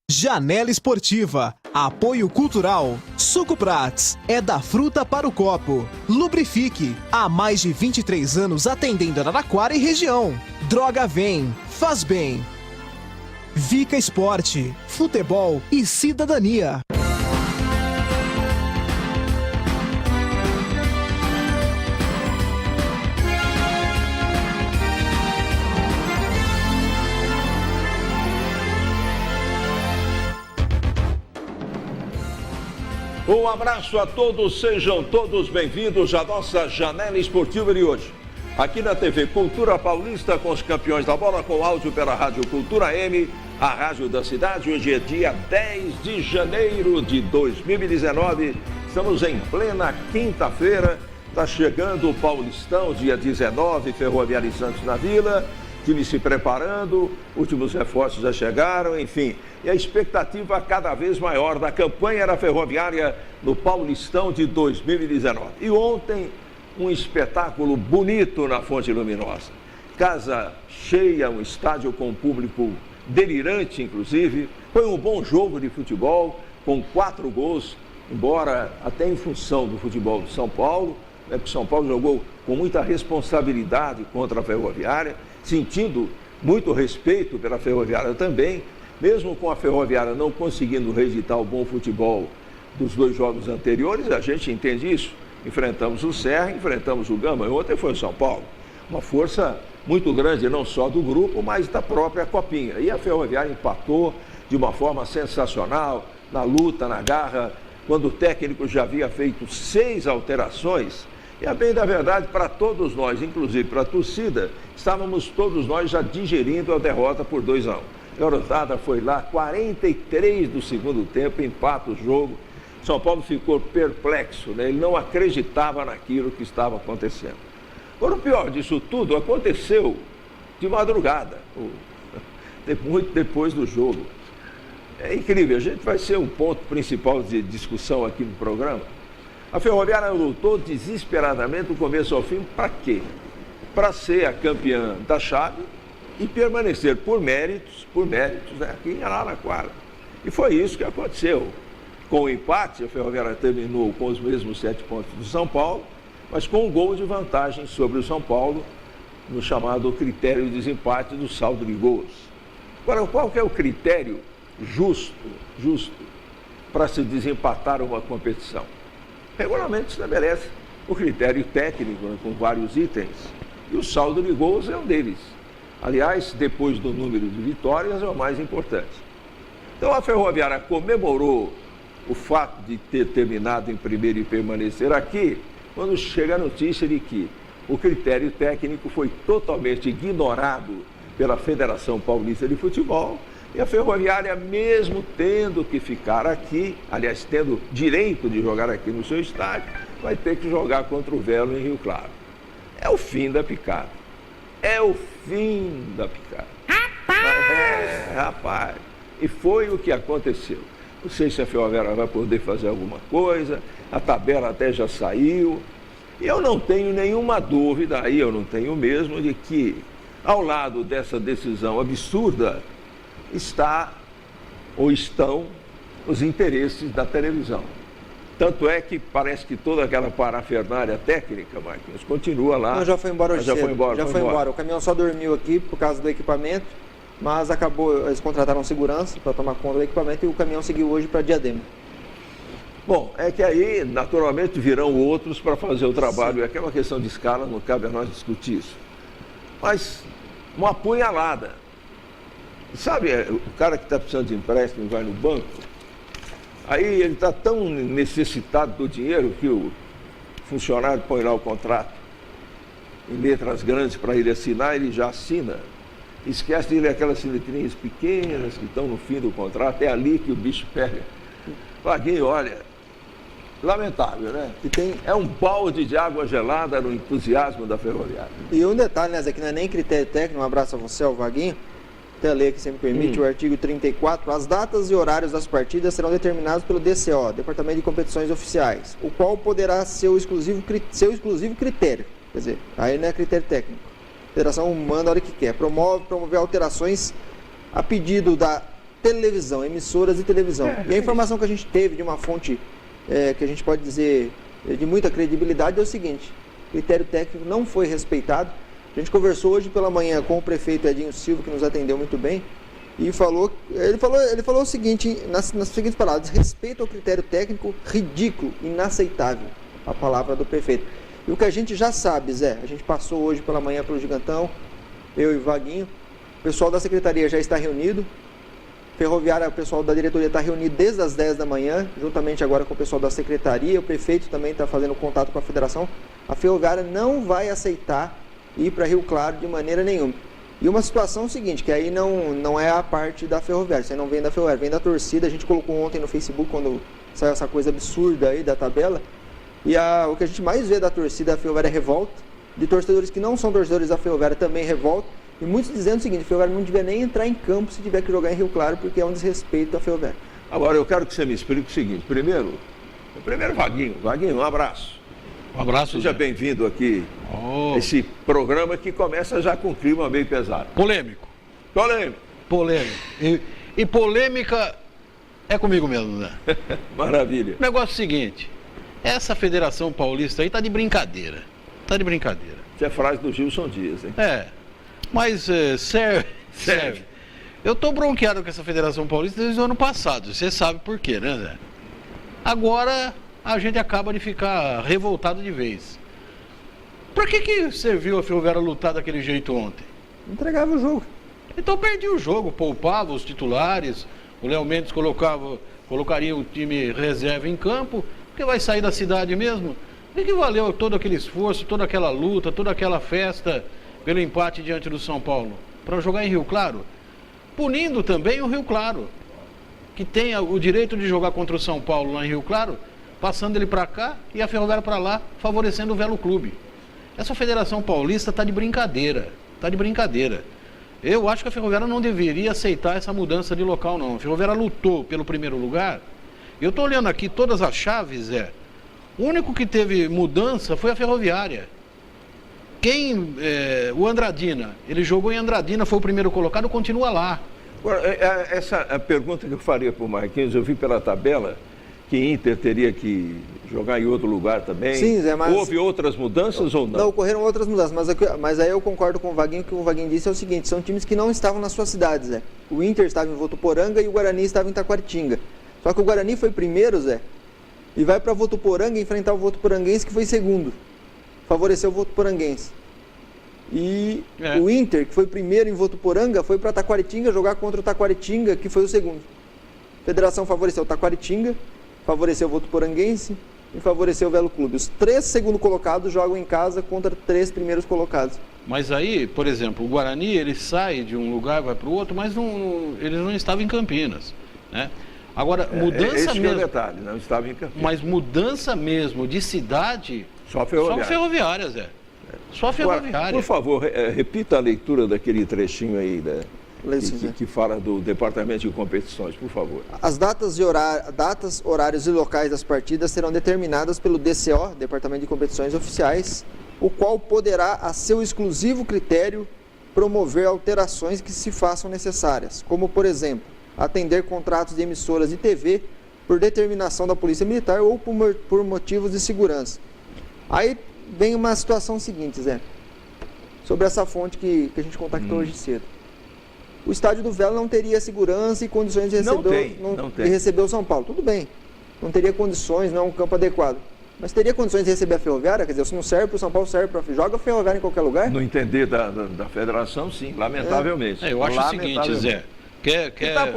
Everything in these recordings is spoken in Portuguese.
Janela Esportiva, apoio cultural, Suco Prats, é da fruta para o copo. Lubrifique, há mais de 23 anos atendendo Araraquara e região. Droga Vem, faz bem. Vica Esporte, futebol e cidadania. Um abraço a todos, sejam todos bem-vindos à nossa Janela Esportiva de hoje. Aqui na TV Cultura Paulista, com os campeões da bola, com áudio pela Rádio Cultura M, a rádio da cidade. Hoje é dia 10 de janeiro de 2019, estamos em plena quinta-feira, está chegando o Paulistão, dia 19, Ferroviária e Santos na Vila, time se preparando, últimos reforços já chegaram, enfim, e a expectativa cada vez maior da campanha da Ferroviária no Paulistão de 2019. E ontem, um espetáculo bonito na Fonte Luminosa. Casa cheia, um estádio com público delirante, inclusive. Foi um bom jogo de futebol, com 4 gols, embora até em função do futebol de São Paulo, né, porque São Paulo jogou com muita responsabilidade contra a Ferroviária, sentindo muito respeito pela Ferroviária também, mesmo com a Ferroviária não conseguindo reeditar o bom futebol dos 2 jogos anteriores, a gente entende isso. Enfrentamos o Serra, enfrentamos o Gama, e ontem foi o São Paulo. Uma força muito grande, não só do grupo, mas da própria Copinha. E a Ferroviária empatou de uma forma sensacional, na luta, na garra, quando o técnico já havia feito 6 alterações. E a bem da verdade, para todos nós, inclusive para a torcida, estávamos todos nós já digerindo a derrota por 2-1. A garotada foi lá, 43 do segundo tempo, empata o jogo. São Paulo ficou perplexo, né? Ele não acreditava naquilo que estava acontecendo. Agora, o pior disso tudo aconteceu de madrugada, muito depois do jogo. É incrível, a gente vai ser um ponto principal de discussão aqui no programa. A Ferroviária lutou desesperadamente do começo ao fim, para quê? Para ser a campeã da chave e permanecer por méritos, né, aqui em Araraquara. E foi isso que aconteceu. Com o empate, a Ferroviária terminou com os mesmos 7 pontos do São Paulo, mas com um gol de vantagem sobre o São Paulo, no chamado critério de desempate do saldo de gols. Agora, qual que é o critério justo para se desempatar uma competição? O regulamento estabelece o critério técnico, né, com vários itens, e o saldo de gols é um deles. Aliás, depois do número de vitórias, é o mais importante. Então, a Ferroviária comemorou o fato de ter terminado em primeiro e permanecer aqui, quando chega a notícia de que o critério técnico foi totalmente ignorado pela Federação Paulista de Futebol, e a Ferroviária, mesmo tendo que ficar aqui, aliás, tendo direito de jogar aqui no seu estádio, vai ter que jogar contra o Velo em Rio Claro. É o fim da picada. É o fim da picada. Rapaz. E foi o que aconteceu. Não sei se a Ferroviária vai poder fazer alguma coisa, a tabela até já saiu. E eu não tenho nenhuma dúvida, aí eu não tenho mesmo, de que ao lado dessa decisão absurda está ou estão os interesses da televisão. Tanto é que parece que toda aquela parafernália técnica, Marquinhos, continua lá. Não, já foi embora hoje cedo. Já foi embora. O caminhão só dormiu aqui por causa do equipamento, mas acabou, eles contrataram segurança para tomar conta do equipamento e o caminhão seguiu hoje para Diadema. Bom, é que aí, naturalmente, virão outros para fazer o trabalho. Sim. É que é uma questão de escala, não cabe a nós discutir isso. Mas, uma apunhalada. Sabe, o cara que está precisando de empréstimo vai no banco, aí ele está tão necessitado do dinheiro que o funcionário põe lá o contrato em letras grandes para ele assinar, ele já assina. Esquece de ler aquelas letrinhas pequenas que estão no fim do contrato, é ali que o bicho pega. Vaguinho, olha, lamentável, né? Que é um balde de água gelada no entusiasmo da Ferroviária. E um detalhe, né, Zé, que não é nem critério técnico, um abraço a você, ao Vaguinho. Até ler aqui, se me permite, o artigo 34, as datas e horários das partidas serão determinados pelo DCO, Departamento de Competições Oficiais, o qual poderá ser o exclusivo critério, quer dizer, aí não é critério técnico. A federação manda a hora que quer, promover alterações a pedido da televisão, emissoras e televisão. E a informação que a gente teve de uma fonte que a gente pode dizer de muita credibilidade é o seguinte: o critério técnico não foi respeitado. A gente conversou hoje pela manhã com o prefeito Edinho Silva, que nos atendeu muito bem, e ele falou o seguinte, nas seguintes palavras: respeito ao critério técnico, ridículo, inaceitável, a palavra do prefeito. E o que a gente já sabe, Zé, a gente passou hoje pela manhã pelo Gigantão, eu e o Vaguinho, o pessoal da secretaria já está reunido, Ferroviária, o pessoal da diretoria está reunido desde as 10 da manhã, juntamente agora com o pessoal da secretaria, o prefeito também está fazendo contato com a federação. A Ferroviária não vai aceitar ir para Rio Claro de maneira nenhuma. E uma situação seguinte, que aí não é a parte da Ferroviária, isso aí não vem da Ferroviária, vem da torcida. A gente colocou ontem no Facebook, quando saiu essa coisa absurda aí da tabela, e o que a gente mais vê da torcida da Ferroviária é revolta, de torcedores que não são torcedores da Ferroviária também revolta, e muitos dizendo o seguinte: a Ferroviária não devia nem entrar em campo se tiver que jogar em Rio Claro, porque é um desrespeito à Ferroviária. Agora, eu quero que você me explique o seguinte: primeiro Vaguinho, um abraço. Um abraço. Seja bem-vindo aqui a esse programa que começa já com um clima meio pesado. Polêmico. E polêmica é comigo mesmo, né? Maravilha. O negócio é o seguinte: essa Federação Paulista aí tá de brincadeira. Isso é frase do Gilson Dias, hein? Mas serve. Eu tô bronqueado com essa Federação Paulista desde o ano passado. Você sabe por quê, né, Zé? Agora a gente acaba de ficar revoltado de vez. Pra que serviu a Ferroviária lutar daquele jeito ontem? Entregava o jogo. Então perdia o jogo, poupava os titulares, o Léo Mendes colocaria o time reserva em campo, porque vai sair da cidade mesmo. O que valeu todo aquele esforço, toda aquela luta, toda aquela festa pelo empate diante do São Paulo? Para jogar em Rio Claro? Punindo também o Rio Claro, que tem o direito de jogar contra o São Paulo lá em Rio Claro, passando ele para cá e a Ferroviária para lá, favorecendo o Velo Clube. Essa Federação Paulista está de brincadeira. Eu acho que a Ferroviária não deveria aceitar essa mudança de local, não. A Ferroviária lutou pelo primeiro lugar. Eu estou olhando aqui todas as chaves, o único que teve mudança foi a Ferroviária. O Andradina, ele jogou em Andradina, foi o primeiro colocado, continua lá. Agora, essa a pergunta que eu faria para o Marquinhos, eu vi pela tabela que Inter teria que jogar em outro lugar também. Sim, Zé, mas... Houve outras mudanças ou não? Não, ocorreram outras mudanças, mas aí eu concordo com o Vaguinho, que o Vaguinho disse é o seguinte: são times que não estavam nas suas cidades, Zé. O Inter estava em Votuporanga e o Guarani estava em Taquaritinga. Só que o Guarani foi primeiro, Zé, e vai para Votuporanga enfrentar o Votuporanguense, que foi segundo. Favoreceu o Votuporanguense. E o Inter, que foi primeiro em Votuporanga, foi para Taquaritinga jogar contra o Taquaritinga, que foi o segundo. A federação favoreceu o Taquaritinga, favoreceu o Votuporanguense e favoreceu o Velo Clube. Os 3 segundos colocados jogam em casa contra 3 primeiros colocados. Mas aí, por exemplo, o Guarani, ele sai de um lugar, vai para o outro, mas ele não estava em Campinas, né? Agora, mudança mesmo... Esse é o detalhe, não estava em Campinas. Mas mudança mesmo de cidade... Só Ferroviária, Zé. Só Ferroviária. Agora, por favor, repita a leitura daquele trechinho aí, né? Que fala do Departamento de Competições, por favor. As datas, horários e locais das partidas serão determinadas pelo DCO, Departamento de Competições Oficiais, o qual poderá, a seu exclusivo critério, promover alterações que se façam necessárias, como, por exemplo, atender contratos de emissoras de TV por determinação da Polícia Militar ou por motivos de segurança. Aí vem uma situação seguinte, Zé, sobre essa fonte que a gente contactou hoje cedo. O estádio do Velo não teria segurança e condições de receber o São Paulo. Tudo bem, não teria condições, não é um campo adequado. Mas teria condições de receber a Ferroviária? Quer dizer, se não serve para o São Paulo, serve para... Joga a Ferroviária em qualquer lugar? No entender da federação, sim, lamentavelmente. Eu acho o seguinte, Zé...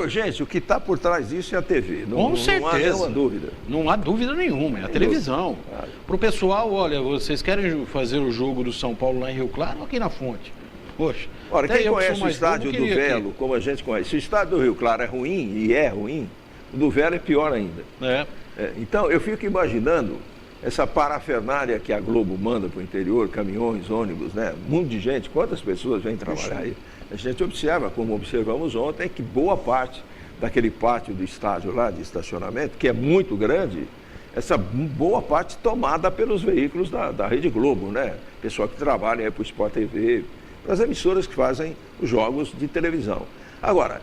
Gente, o que está por trás disso é a TV. Com certeza. Não há nenhuma dúvida. Não há dúvida nenhuma, é a televisão. Para o pessoal, olha, vocês querem fazer o jogo do São Paulo lá em Rio Claro ou aqui na fonte? Poxa. Ora, quem conhece o estádio do Velo, como a gente conhece, se o estádio do Rio Claro é ruim, e é ruim, o do Velo é pior ainda. Então, eu fico imaginando essa parafernália que a Globo manda para o interior, caminhões, ônibus, né? Um monte de gente, quantas pessoas vêm trabalhar aí? A gente observa, como observamos ontem, que boa parte daquele pátio do estádio lá, de estacionamento, que é muito grande, essa boa parte tomada pelos veículos da Rede Globo, né? Pessoal que trabalha aí para o Sport TV, para as emissoras que fazem os jogos de televisão. Agora,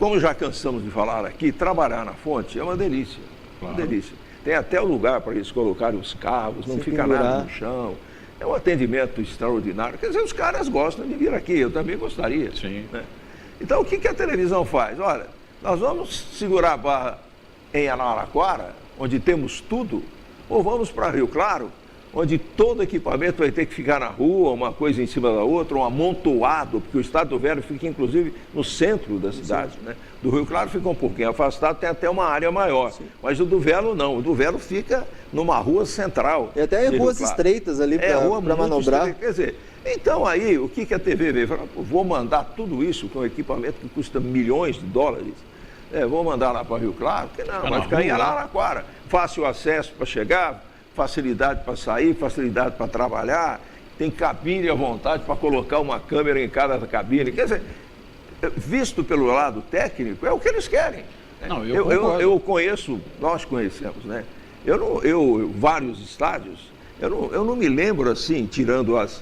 como já cansamos de falar aqui, trabalhar na fonte é uma delícia. Claro. Uma delícia. Tem até o lugar para eles colocarem os carros, não Se fica pendurar. nada no chão. É um atendimento extraordinário. Quer dizer, os caras gostam de vir aqui, eu também gostaria. Sim. Né? Então, o que a televisão faz? Olha, nós vamos segurar a barra em Araraquara, onde temos tudo, ou vamos para Rio Claro, onde todo equipamento vai ter que ficar na rua, uma coisa em cima da outra, um amontoado, porque o Estádio do Velho fica, inclusive, no centro da cidade. Né? Do Rio Claro fica um pouquinho afastado, tem até uma área maior. Sim. Mas o do Velho não, o do Velho fica numa rua central. E até em ruas estreitas ali para manobrar. Estreita. Quer dizer, então aí, o que a TV veio? Falou, vou mandar tudo isso com equipamento que custa milhões de dólares, vou mandar lá para Rio Claro, porque não, vai ficar em Araraquara. Fácil acesso para chegar, facilidade para sair, facilidade para trabalhar, tem cabine à vontade para colocar uma câmera em cada cabine. Quer dizer, visto pelo lado técnico, é o que eles querem. Não, eu conheço, nós conhecemos, né? Vários estádios, eu não me lembro assim, tirando as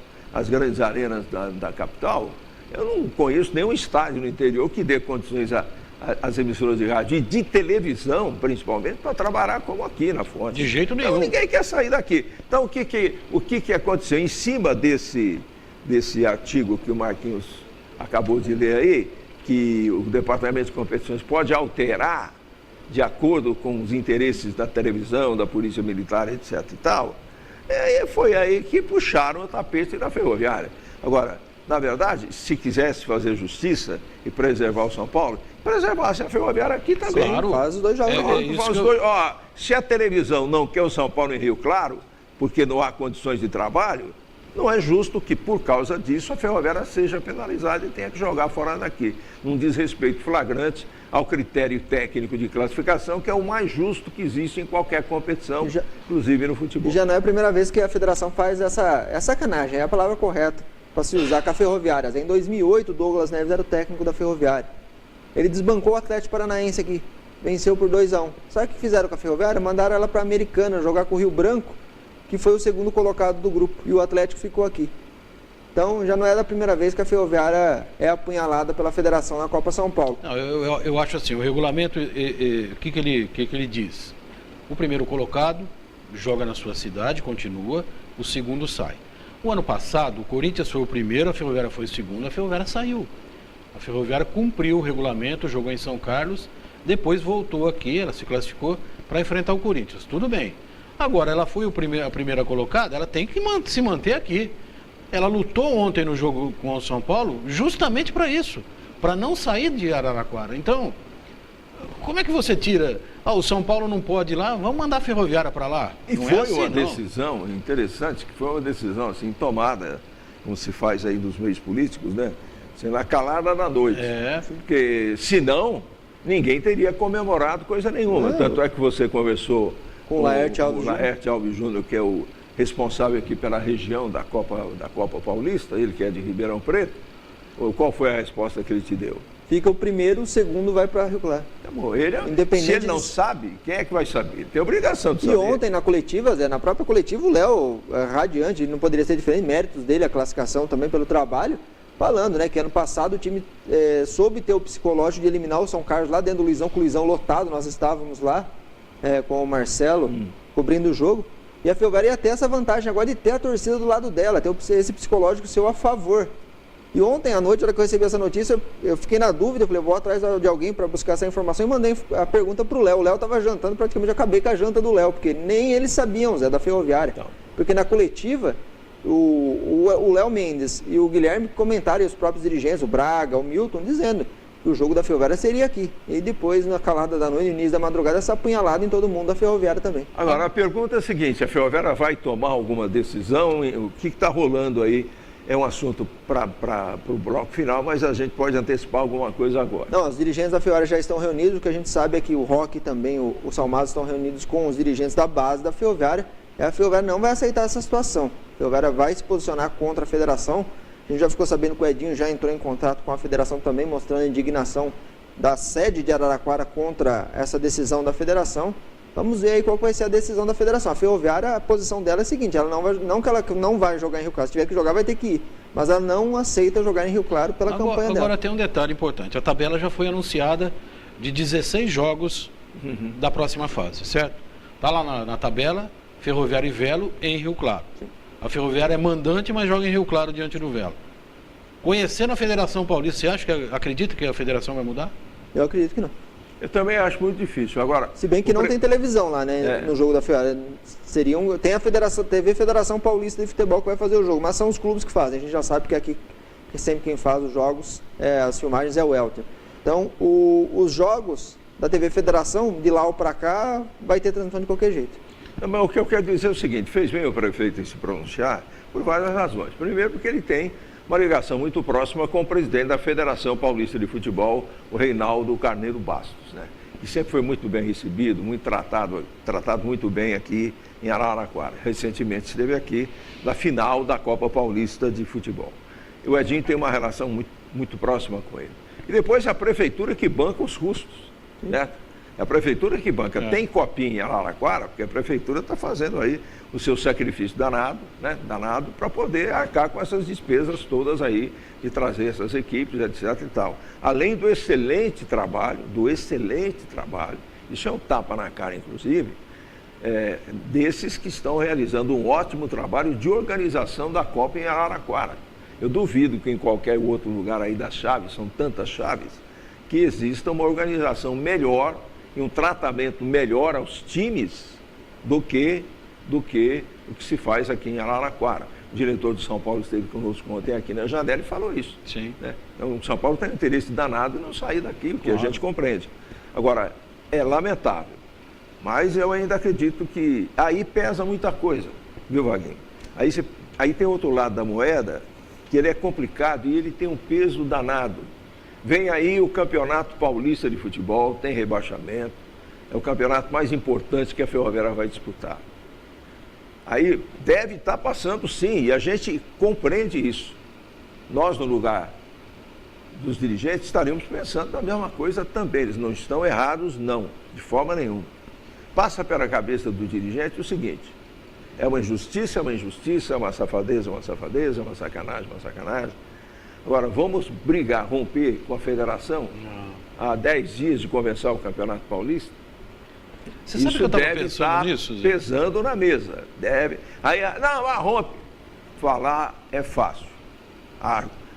grandes arenas da capital, eu não conheço nenhum estádio no interior que dê condições às emissoras de rádio e de televisão, principalmente, para trabalhar como aqui na fonte. De jeito nenhum. Então ninguém quer sair daqui. Então o que aconteceu? Em cima desse artigo que o Marquinhos acabou de ler aí, que o Departamento de Competições pode alterar de acordo com os interesses da televisão, da Polícia Militar, etc. e tal, foi aí que puxaram o tapete da Ferroviária. Agora, na verdade, se quisesse fazer justiça e preservar o São Paulo, preservasse a Ferroviária aqui também. Claro. Faz os dois jogos. Se a televisão não quer o São Paulo em Rio Claro, porque não há condições de trabalho, não é justo que, por causa disso, a Ferroviária seja penalizada e tenha que jogar fora daqui. Num desrespeito flagrante ao critério técnico de classificação, que é o mais justo que existe em qualquer competição, inclusive no futebol. E já não é a primeira vez que a federação faz essa sacanagem, é a palavra correta para se usar com a Ferroviária. Em 2008, o Douglas Neves era o técnico da Ferroviária. Ele desbancou o Atlético Paranaense aqui, venceu por 2-1. Sabe o que fizeram com a Ferroviária? Mandaram ela para a Americana jogar com o Rio Branco, que foi o segundo colocado do grupo, e o Atlético ficou aqui. Então, já não é da primeira vez que a Ferroviária é apunhalada pela federação na Copa São Paulo. Não, eu acho assim, o regulamento, o que ele diz? O primeiro colocado joga na sua cidade, continua, o segundo sai. O ano passado, o Corinthians foi o primeiro, a Ferroviária foi o segundo, a Ferroviária saiu. A Ferroviária cumpriu o regulamento, jogou em São Carlos, depois voltou aqui, ela se classificou para enfrentar o Corinthians. Tudo bem. Agora, ela foi a primeira colocada, ela tem que se manter aqui. Ela lutou ontem no jogo com o São Paulo justamente para isso, para não sair de Araraquara. Então, como é que você tira? O São Paulo não pode ir lá, vamos mandar a Ferroviária para lá. E não foi é assim, uma não. decisão interessante, que foi uma decisão assim, tomada, como se faz aí nos meios políticos, né? Assim, na calada da noite. Porque, senão, ninguém teria comemorado coisa nenhuma. Tanto é que você conversou com o Laerte Alves Júnior, que é o responsável aqui pela região da Copa Paulista, ele que é de Ribeirão Preto. Qual foi a resposta que ele te deu? Fica o primeiro, o segundo vai para Rio Claro. Se ele não sabe, quem é que vai saber? Ele tem obrigação de saber. E ontem na coletiva, Zé, na própria coletiva, o Léo, radiante, não poderia ser diferente, méritos dele, a classificação também pelo trabalho, falando, né, que ano passado o time soube ter o psicológico de eliminar o São Carlos lá dentro do Luizão, com o Luizão lotado, nós estávamos lá com o Marcelo cobrindo o jogo. E a Ferroviária ia ter essa vantagem agora de ter a torcida do lado dela, ter esse psicológico seu a favor. E ontem à noite, na hora que eu recebi essa notícia, eu fiquei na dúvida, eu falei, vou atrás de alguém para buscar essa informação e mandei a pergunta para o Léo. O Léo estava jantando, praticamente acabei com a janta do Léo, porque nem eles sabiam, Zé, da Ferroviária. Então. Porque na coletiva, o Léo Mendes e o Guilherme comentaram, e os próprios dirigentes, o Braga, o Milton, dizendo que o jogo da Ferroviária seria aqui. E depois, na calada da noite, no início da madrugada, essa apunhalada em todo mundo da Ferroviária também. Agora, a pergunta é a seguinte, a Ferroviária vai tomar alguma decisão? O que está rolando aí? É um assunto para o bloco final, mas a gente pode antecipar alguma coisa agora. Não, os dirigentes da Ferroviária já estão reunidos, o que a gente sabe é que o Roque e também o Salmazo estão reunidos com os dirigentes da base da Ferroviária, e a Ferroviária não vai aceitar essa situação. A Ferroviária vai se posicionar contra a federação. A gente já ficou sabendo que o Edinho já entrou em contato com a federação também, mostrando a indignação da sede de Araraquara contra essa decisão da federação. Vamos ver aí qual vai ser a decisão da federação. A Ferroviária, a posição dela é a seguinte, ela não que ela não vai jogar em Rio Claro, se tiver que jogar vai ter que ir. mas ela não aceita jogar em Rio Claro pela campanha dela. Agora tem um detalhe importante, a tabela já foi anunciada de 16 jogos da próxima fase, certo? Está lá na tabela, Ferroviária e Velo em Rio Claro. Sim. A Ferroviária é mandante, mas joga em Rio Claro diante do Velo. Conhecendo a Federação Paulista, você acredita que a federação vai mudar? Eu acredito que não. Eu também acho muito difícil. Agora, se bem que não tem televisão lá, né? No jogo da Ferroviária. Tem a Federação Paulista de Futebol que vai fazer o jogo, mas são os clubes que fazem. A gente já sabe que aqui sempre quem faz os jogos, as filmagens é o Welter. Então, os jogos da TV Federação, de lá ou para cá, vai ter transmissão de qualquer jeito. Não, mas o que eu quero dizer é o seguinte, fez bem o prefeito em se pronunciar por várias razões. Primeiro, porque ele tem uma ligação muito próxima com o presidente da Federação Paulista de Futebol, o Reinaldo Carneiro Bastos, né? Que sempre foi muito bem recebido, muito tratado muito bem aqui em Araraquara. Recentemente esteve aqui na final da Copa Paulista de Futebol. E o Edinho tem uma relação muito próxima com ele. E depois a prefeitura que banca os custos, né? A prefeitura que banca. Tem copinha em Araraquara, porque a prefeitura está fazendo aí o seu sacrifício danado, né? Danado, para poder arcar com essas despesas todas aí, de trazer essas equipes, etc. e tal. Além do excelente trabalho, isso é um tapa na cara, inclusive, desses que estão realizando um ótimo trabalho de organização da Copa em Araraquara. Eu duvido que em qualquer outro lugar aí das chaves, são tantas chaves, que exista uma organização melhor e um tratamento melhor aos times do que o que se faz aqui em Araraquara. O diretor de São Paulo esteve conosco ontem aqui na janela e falou isso. Sim. Né? Então, o São Paulo tem um interesse danado em não sair daqui, o que a gente compreende. Agora, é lamentável, mas eu ainda acredito que aí pesa muita coisa, viu, Vaguinho? Aí tem outro lado da moeda, que ele é complicado e ele tem um peso danado. Vem aí o Campeonato Paulista de Futebol, tem rebaixamento, é o campeonato mais importante que a Ferroviária vai disputar. Aí deve estar passando sim, e a gente compreende isso. Nós, no lugar dos dirigentes, estaremos pensando na mesma coisa também. Eles não estão errados, não, de forma nenhuma. Passa pela cabeça do dirigente o seguinte: é uma injustiça, é uma safadeza, é uma sacanagem. Agora, vamos brigar, romper com a federação há 10 dias de começar o Campeonato Paulista? Você sabe que eu estava pensando nisso, Zé? Pesando na mesa. Deve. Aí, rompe. Falar é fácil.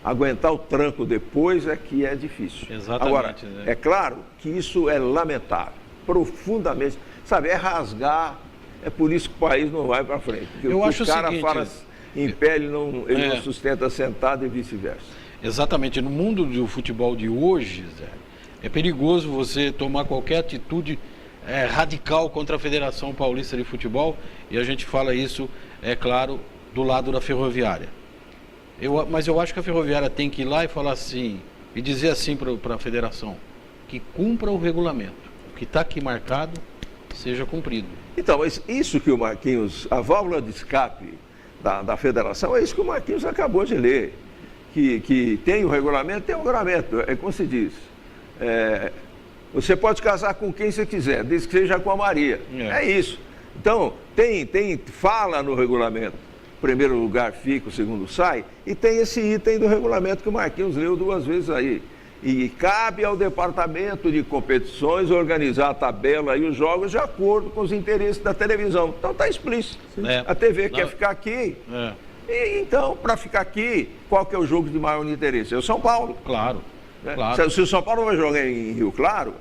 Aguentar o tranco depois é que é difícil. Exatamente. Agora, é claro que isso é lamentável, profundamente. Sabe, é rasgar, é por isso que o país não vai para frente. Porque eu acho o cara seguinte, fala em pé, ele não sustenta sentado e vice-versa. Exatamente. No mundo do futebol de hoje, Zé, é perigoso você tomar qualquer atitude radical contra a Federação Paulista de Futebol, e a gente fala isso, é claro, do lado da Ferroviária. Mas eu acho que a Ferroviária tem que ir lá e falar assim, e dizer assim para a Federação, que cumpra o regulamento. O que está aqui marcado, seja cumprido. Então, mas isso que o Marquinhos, a válvula de escape da Federação, é isso que o Marquinhos acabou de ler. Que tem o regulamento, é como se diz. Você pode casar com quem você quiser, desde que seja com a Maria. É isso. Então, fala no regulamento. O primeiro lugar fica, o segundo sai, e tem esse item do regulamento que o Marquinhos leu 2 vezes aí. E cabe ao departamento de competições organizar a tabela e os jogos de acordo com os interesses da televisão. Então está explícito. A TV quer ficar aqui. E, então, para ficar aqui, qual que é o jogo de maior interesse? É o São Paulo. Claro. Claro. Se o São Paulo vai jogar em Rio Claro,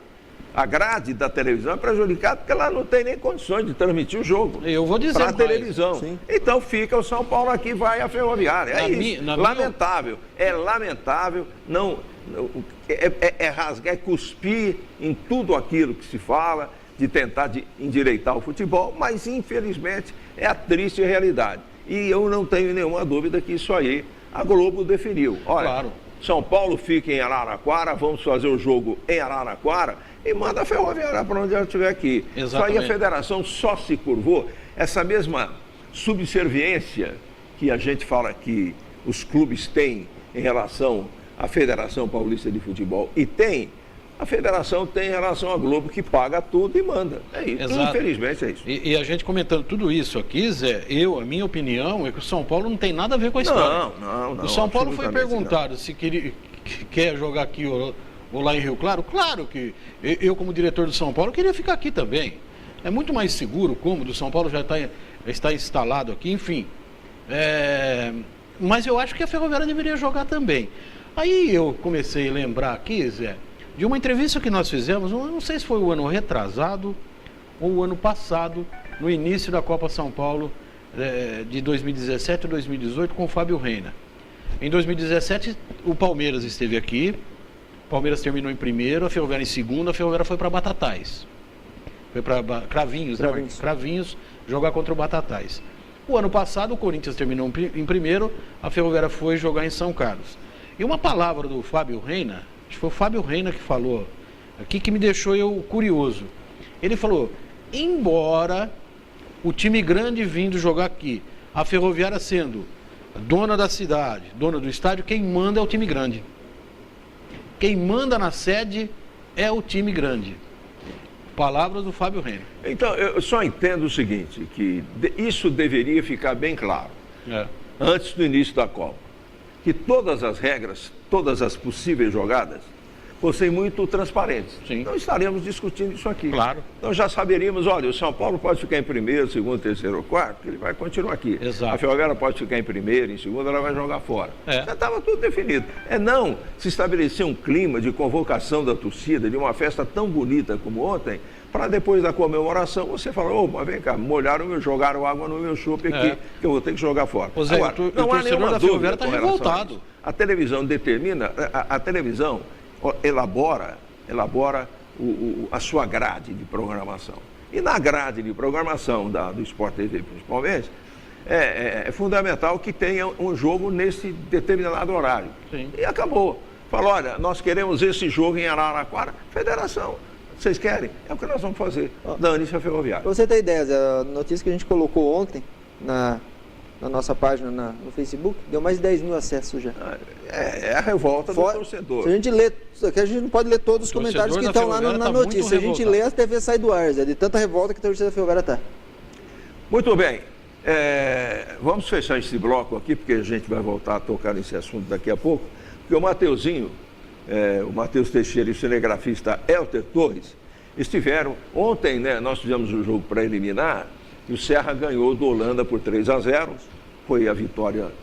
a grade da televisão é prejudicada porque ela não tem nem condições de transmitir o jogo. Eu vou dizer para a televisão. Sim. Então fica o São Paulo aqui, vai a Ferroviária. É isso. Lamentável. É lamentável. É rasgar, é cuspir em tudo aquilo que se fala, de tentar endireitar o futebol, mas infelizmente é a triste realidade. E eu não tenho nenhuma dúvida que isso aí a Globo definiu. Olha, claro. São Paulo fica em Araraquara, vamos fazer o jogo em Araraquara e manda a Ferroviária para onde ela estiver aqui. Exatamente. Isso aí a federação só se curvou. Essa mesma subserviência que a gente fala que os clubes têm em relação à Federação Paulista de Futebol e tem a federação tem relação à Globo, que paga tudo e manda. É isso. Exato. Infelizmente é isso. E a gente comentando tudo isso aqui, Zé, a minha opinião é que o São Paulo não tem nada a ver com a história. Não. O São Paulo foi perguntado se quer jogar aqui ou lá em Rio Claro. Claro que eu, como diretor do São Paulo, queria ficar aqui também. É muito mais seguro, cômodo, o São Paulo já está instalado aqui, enfim. Mas eu acho que a Ferroviária deveria jogar também. Aí eu comecei a lembrar aqui, Zé, de uma entrevista que nós fizemos, não sei se foi o ano retrasado ou o ano passado, no início da Copa São Paulo de 2017 e 2018 com o Fábio Reina. Em 2017 o Palmeiras esteve aqui, o Palmeiras terminou em primeiro, a Ferroviária em segundo, a Ferroviária foi para Batatais. Foi para Cravinhos, né? Cravinhos jogar contra o Batatais. O ano passado o Corinthians terminou em primeiro, a Ferroviária foi jogar em São Carlos. E uma palavra do Fábio Reina, acho que foi o Fábio Reina que falou aqui, que me deixou eu curioso. Ele falou, embora o time grande vindo jogar aqui, a Ferroviária sendo dona da cidade, dona do estádio, quem manda é o time grande. Quem manda na sede é o time grande. Palavras do Fábio Reina. Então, eu só entendo o seguinte, que isso deveria ficar bem claro, antes do início da Copa. Que todas as regras, todas as possíveis jogadas, fossem muito transparentes. Sim. Não estaremos discutindo isso aqui. Claro. Nós já saberíamos, olha, o São Paulo pode ficar em primeiro, segundo, terceiro ou quarto, porque ele vai continuar aqui. Exato. A Ferroviária pode ficar em primeiro, em segundo, ela vai jogar fora. Já estava tudo definido. Não se estabelecer um clima de convocação da torcida, de uma festa tão bonita como ontem, para depois da comemoração você falar, mas vem cá, jogaram água no meu chope aqui, que eu vou ter que jogar fora. Zé, agora, não há nenhuma dúvida está revoltado. A televisão determina, a televisão elabora a sua grade de programação. E na grade de programação do Sport TV, principalmente, é fundamental que tenha um jogo nesse determinado horário. Sim. E acabou. Falou, olha, nós queremos esse jogo em Araraquara, federação. Vocês querem? É o que nós vamos fazer. Dane-se a Ferroviária. Para você ter ideia, a notícia que a gente colocou ontem na nossa página no Facebook, deu mais de 10 mil acessos já. É a revolta do torcedor. Se a gente lê, que a gente não pode ler todos os comentários que estão lá na notícia. Se a gente lê, a TV sai do ar, Zé, de tanta revolta que a torcida da Ferroviária está. Muito bem. Vamos fechar esse bloco aqui, porque a gente vai voltar a tocar nesse assunto daqui a pouco. Porque o Mateuzinho, o Matheus Teixeira e o cinegrafista Elter Torres estiveram. Ontem, né, nós fizemos o jogo preliminar e o Serra ganhou do Holanda por 3-0. Foi a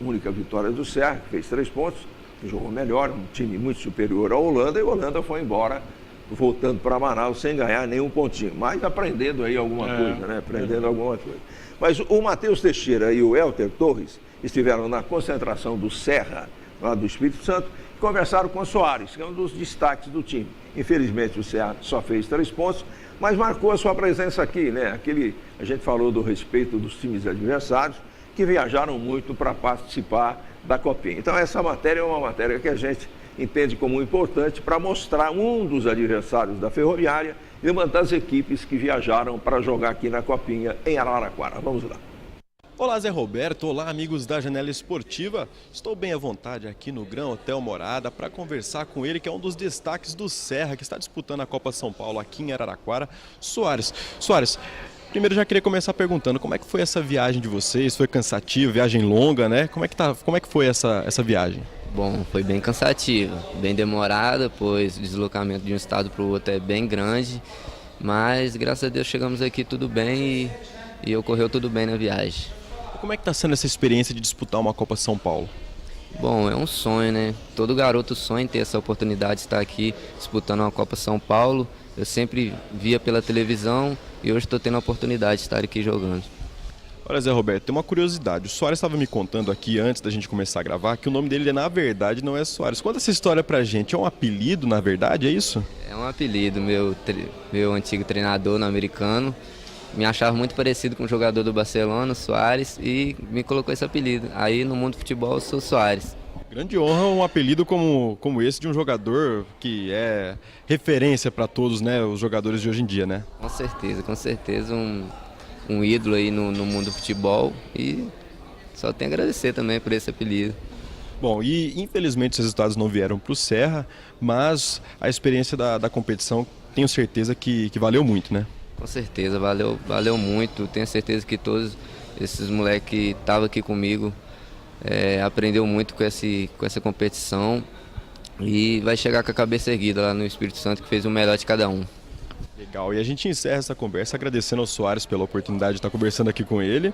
única vitória do Serra, que fez 3 pontos, jogou melhor, um time muito superior ao Holanda, e o Holanda foi embora, voltando para Manaus sem ganhar nenhum pontinho, mas aprendendo aí alguma coisa, né? Aprendendo alguma coisa. Mas o Matheus Teixeira e o Elter Torres estiveram na concentração do Serra, lá do Espírito Santo, e conversaram com o Soares, que é um dos destaques do time. Infelizmente o Serra só fez 3 pontos, mas marcou a sua presença aqui, né? A gente falou do respeito dos times adversários, que viajaram muito para participar da Copinha. Então essa matéria é uma matéria que a gente entende como importante para mostrar um dos adversários da Ferroviária e uma das equipes que viajaram para jogar aqui na Copinha em Araraquara. Vamos lá. Olá, Zé Roberto. Olá, amigos da Janela Esportiva. Estou bem à vontade aqui no Gran Hotel Morada para conversar com ele, que é um dos destaques do Serra, que está disputando a Copa São Paulo aqui em Araraquara, Soares. Soares, primeiro já queria começar perguntando como é que foi essa viagem de vocês? Foi cansativa, viagem longa, né? Como é que foi essa viagem? Bom, foi bem cansativa, bem demorada, pois o deslocamento de um estado para o outro é bem grande, mas graças a Deus chegamos aqui tudo bem e ocorreu tudo bem na viagem. Como é que está sendo essa experiência de disputar uma Copa São Paulo? Bom, é um sonho, né? Todo garoto sonha em ter essa oportunidade de estar aqui disputando uma Copa São Paulo. Eu sempre via pela televisão e hoje estou tendo a oportunidade de estar aqui jogando. Olha, Zé Roberto, tem uma curiosidade. O Soares estava me contando aqui, antes da gente começar a gravar, que o nome dele, na verdade, não é Soares. Conta essa história pra gente. É um apelido, na verdade, é isso? É um apelido. Meu antigo treinador no americano me achava muito parecido com o jogador do Barcelona, Soares, e me colocou esse apelido. Aí, no mundo do futebol, eu sou Soares. Grande honra um apelido como esse de um jogador que é referência para todos, né, os jogadores de hoje em dia, né? Com certeza um ídolo aí no mundo do futebol, e só tenho a agradecer também por esse apelido. Bom, e infelizmente os resultados não vieram para o Serra, mas a experiência da competição tenho certeza que valeu muito, né? Com certeza, valeu muito. Tenho certeza que todos esses moleques que estavam aqui comigo aprendeu muito com essa competição e vai chegar com a cabeça erguida lá no Espírito Santo, que fez o melhor de cada um. Legal, e a gente encerra essa conversa agradecendo ao Soares pela oportunidade de estar conversando aqui com ele.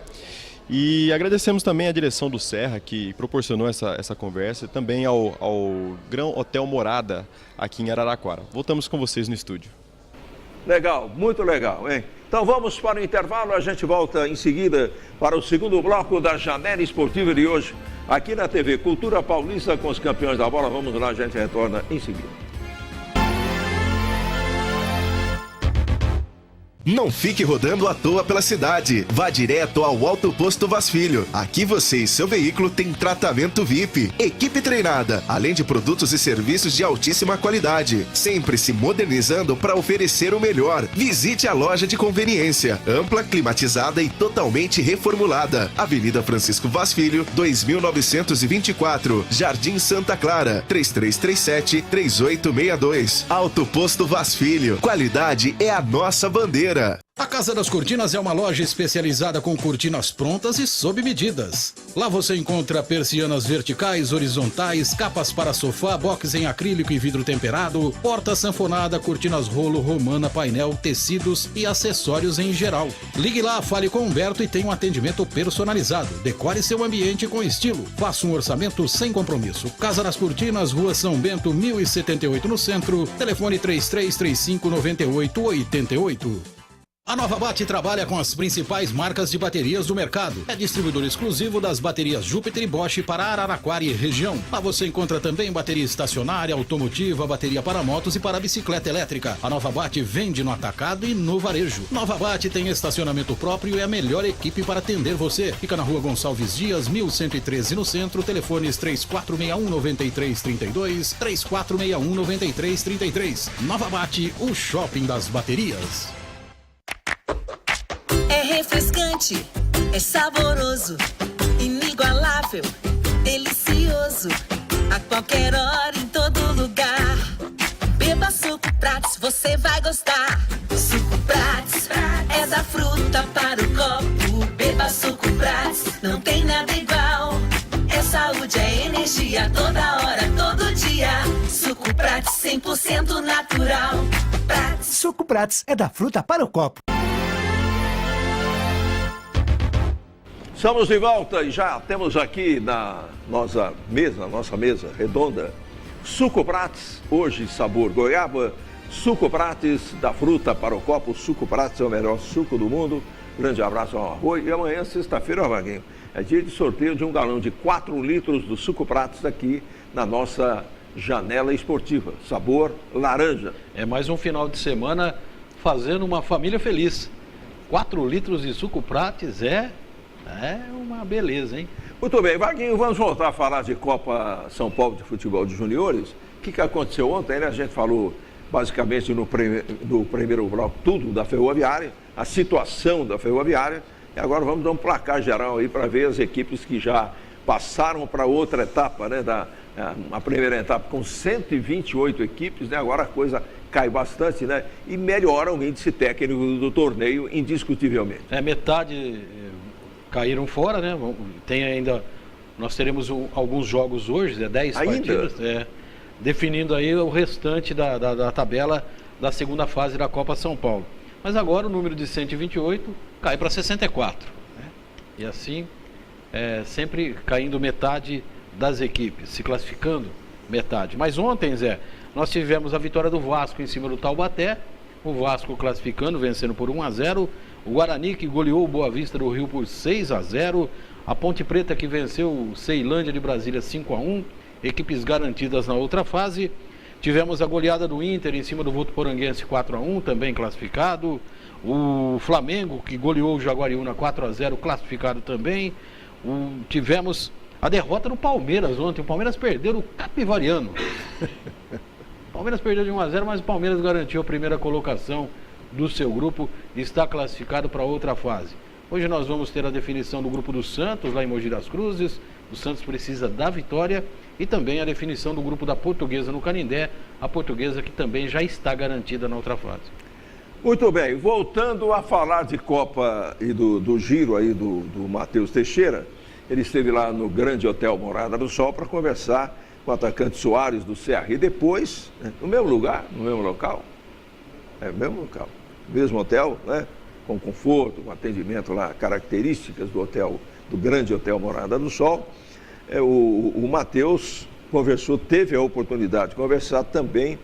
E agradecemos também à direção do Serra, que proporcionou essa conversa, e também ao Gran Hotel Morada, aqui em Araraquara. Voltamos com vocês no estúdio. Legal, muito legal, hein? Então vamos para o intervalo, a gente volta em seguida para o segundo bloco da Janela Esportiva de hoje, aqui na TV Cultura Paulista com os campeões da bola. Vamos lá, a gente retorna em seguida. Não fique rodando à toa pela cidade. Vá direto ao Alto Posto Vaz Filho. Aqui você e seu veículo têm tratamento VIP, equipe treinada, além de produtos e serviços de altíssima qualidade. Sempre se modernizando para oferecer o melhor. Visite a loja de conveniência, ampla, climatizada e totalmente reformulada. Avenida Francisco Vaz Filho, 2924, Jardim Santa Clara, 3337-3862. Alto Posto Vaz Filho. Qualidade é a nossa bandeira. A Casa das Cortinas é uma loja especializada com cortinas prontas e sob medidas. Lá você encontra persianas verticais, horizontais, capas para sofá, box em acrílico e vidro temperado, porta sanfonada, cortinas rolo, romana, painel, tecidos e acessórios em geral. Ligue lá, fale com Humberto e tenha um atendimento personalizado. Decore seu ambiente com estilo. Faça um orçamento sem compromisso. Casa das Cortinas, Rua São Bento, 1078 no centro. Telefone 3335-9888. A Nova Bate trabalha com as principais marcas de baterias do mercado. É distribuidor exclusivo das baterias Júpiter e Bosch para Araraquara e região. Lá você encontra também bateria estacionária, automotiva, bateria para motos e para bicicleta elétrica. A Nova Bate vende no atacado e no varejo. Nova Bate tem estacionamento próprio e a melhor equipe para atender você. Fica na Rua Gonçalves Dias, 1113 no centro. Telefones 3461-9332, 3461-9333. Nova Bate, o shopping das baterias. É refrescante, é saboroso, inigualável, delicioso, a qualquer hora, em todo lugar. Beba Suco Prates, você vai gostar. Suco Prates é da fruta para o copo. Beba Suco Prates, não tem nada igual. É saúde, é energia, toda hora, todo dia. Suco Prates 100% natural. Prates. Suco Prates é da fruta para o copo. Estamos de volta e já temos aqui na nossa mesa redonda, Suco Prates, hoje sabor goiaba, Suco Prates da fruta para o copo. Suco Prates é o melhor suco do mundo. Grande abraço ao Arroio. E amanhã, sexta-feira, Vaguinho, é dia de sorteio de um galão de 4 litros do Suco Prates aqui na nossa Janela Esportiva, sabor laranja. É mais um final de semana fazendo uma família feliz. 4 litros de Suco Prates é uma beleza, hein? Muito bem, Vaguinho, vamos voltar a falar de Copa São Paulo de Futebol de Juniores. O que aconteceu ontem, né? A gente falou basicamente no primeiro bloco tudo da Ferroviária, a situação da Ferroviária. E agora vamos dar um placar geral aí para ver as equipes que já passaram para outra etapa, né? A primeira etapa com 128 equipes, né? Agora a coisa cai bastante, né? E melhora o índice técnico do torneio, indiscutivelmente. Metade caíram fora, né? Nós teremos alguns jogos hoje, 10 partidas, definindo aí o restante da tabela da segunda fase da Copa São Paulo. Mas agora o número de 128 cai para 64, né? E assim, sempre caindo metade das equipes, se classificando metade. Mas ontem, Zé, nós tivemos a vitória do Vasco em cima do Taubaté, o Vasco classificando, vencendo por 1-0, o Guarani que goleou o Boa Vista do Rio por 6-0, a Ponte Preta que venceu o Ceilândia de Brasília 5-1, equipes garantidas na outra fase. Tivemos a goleada do Inter em cima do Votuporanguense 4-1, também classificado. O Flamengo que goleou o Jaguariúna 4-0, classificado também. Tivemos a derrota do Palmeiras ontem, o Palmeiras perdeu no Capivariano. O Palmeiras perdeu de 1-0, mas o Palmeiras garantiu a primeira colocação do seu grupo e está classificado para outra fase. Hoje nós vamos ter a definição do grupo do Santos, lá em Mogi das Cruzes, O Santos precisa da vitória e também a definição do grupo da Portuguesa no Canindé, a Portuguesa que também já está garantida na outra fase. Muito bem, voltando a falar de Copa e do giro aí do Matheus Teixeira, ele esteve lá no grande hotel Morada do Sol para conversar com o atacante Soares do Serra. E depois, no mesmo lugar, no mesmo local, mesmo local, mesmo hotel, né? Com conforto, com atendimento lá, características do hotel, do grande hotel Morada do Sol, o Matheus conversou, teve a oportunidade de conversar também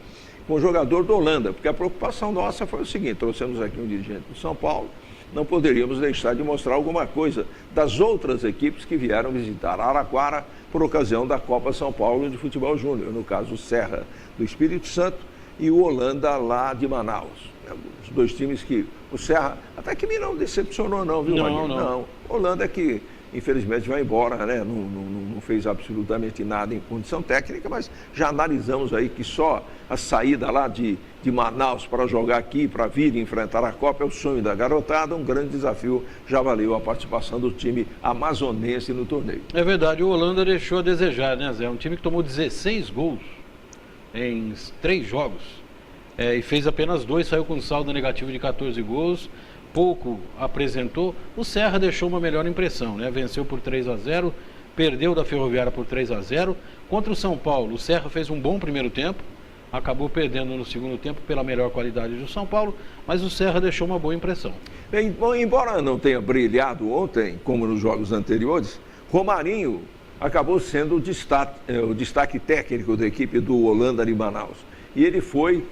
com o jogador do Holanda, porque a preocupação nossa foi o seguinte: trouxemos aqui um dirigente do São Paulo, não poderíamos deixar de mostrar alguma coisa das outras equipes que vieram visitar Araraquara por ocasião da Copa São Paulo de Futebol Júnior, no caso o Serra do Espírito Santo e o Holanda lá de Manaus. Os dois times que o Serra até que me não decepcionou não, viu, Magno? Não. Holanda é que infelizmente vai embora, né? Não fez absolutamente nada em condição técnica, mas já analisamos aí que só a saída lá de Manaus para jogar aqui, para vir enfrentar a Copa, é o sonho da garotada, um grande desafio, já valeu a participação do time amazonense no torneio. É verdade, o Holanda deixou a desejar, né, Zé? Um time que tomou 16 gols em 3 jogos e fez apenas 2, saiu com um saldo negativo de 14 gols. Pouco apresentou. O Serra deixou uma melhor impressão, né? Venceu por 3-0, perdeu da Ferroviária por 3-0. Contra o São Paulo, o Serra fez um bom primeiro tempo, acabou perdendo no segundo tempo pela melhor qualidade do São Paulo, mas o Serra deixou uma boa impressão. Bem, embora não tenha brilhado ontem, como nos jogos anteriores, Romarinho acabou sendo o destaque técnico da equipe do Holanda de Manaus. E ele foi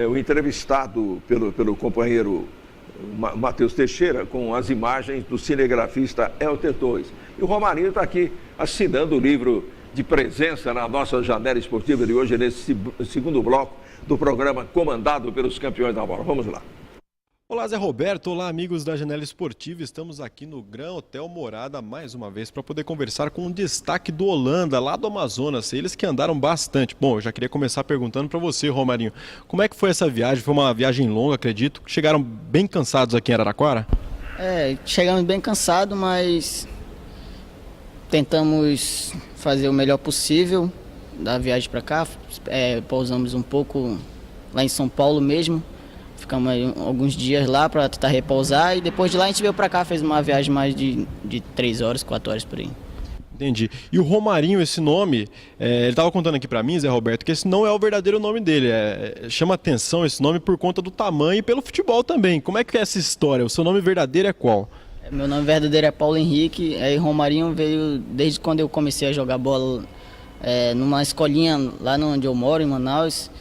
o entrevistado pelo companheiro Matheus Teixeira, com as imagens do cinegrafista Elter Torres. E o Romarinho está aqui assinando o livro de presença na nossa janela esportiva de hoje, nesse segundo bloco do programa comandado pelos campeões da bola. Vamos lá. Olá, Zé Roberto. Olá, amigos da Janela Esportiva. Estamos aqui no Gran Hotel Morada mais uma vez para poder conversar com um destaque do Holanda, lá do Amazonas. Eles que andaram bastante. Bom, eu já queria começar perguntando para você, Romarinho, como é que foi essa viagem? Foi uma viagem longa, acredito. Chegaram bem cansados aqui em Araraquara? Chegamos bem cansados, mas tentamos fazer o melhor possível da viagem para cá. Pousamos um pouco lá em São Paulo mesmo. Ficamos aí alguns dias lá para tentar repousar e depois de lá a gente veio para cá, fez uma viagem mais de 3 horas, 4 horas por aí. Entendi. E o Romarinho, esse nome, ele estava contando aqui para mim, Zé Roberto, que esse não é o verdadeiro nome dele. Chama atenção esse nome por conta do tamanho e pelo futebol também. Como é que é essa história? O seu nome verdadeiro é qual? Meu nome verdadeiro é Paulo Henrique, aí Romarinho veio desde quando eu comecei a jogar bola numa escolinha lá onde eu moro, em Manaus,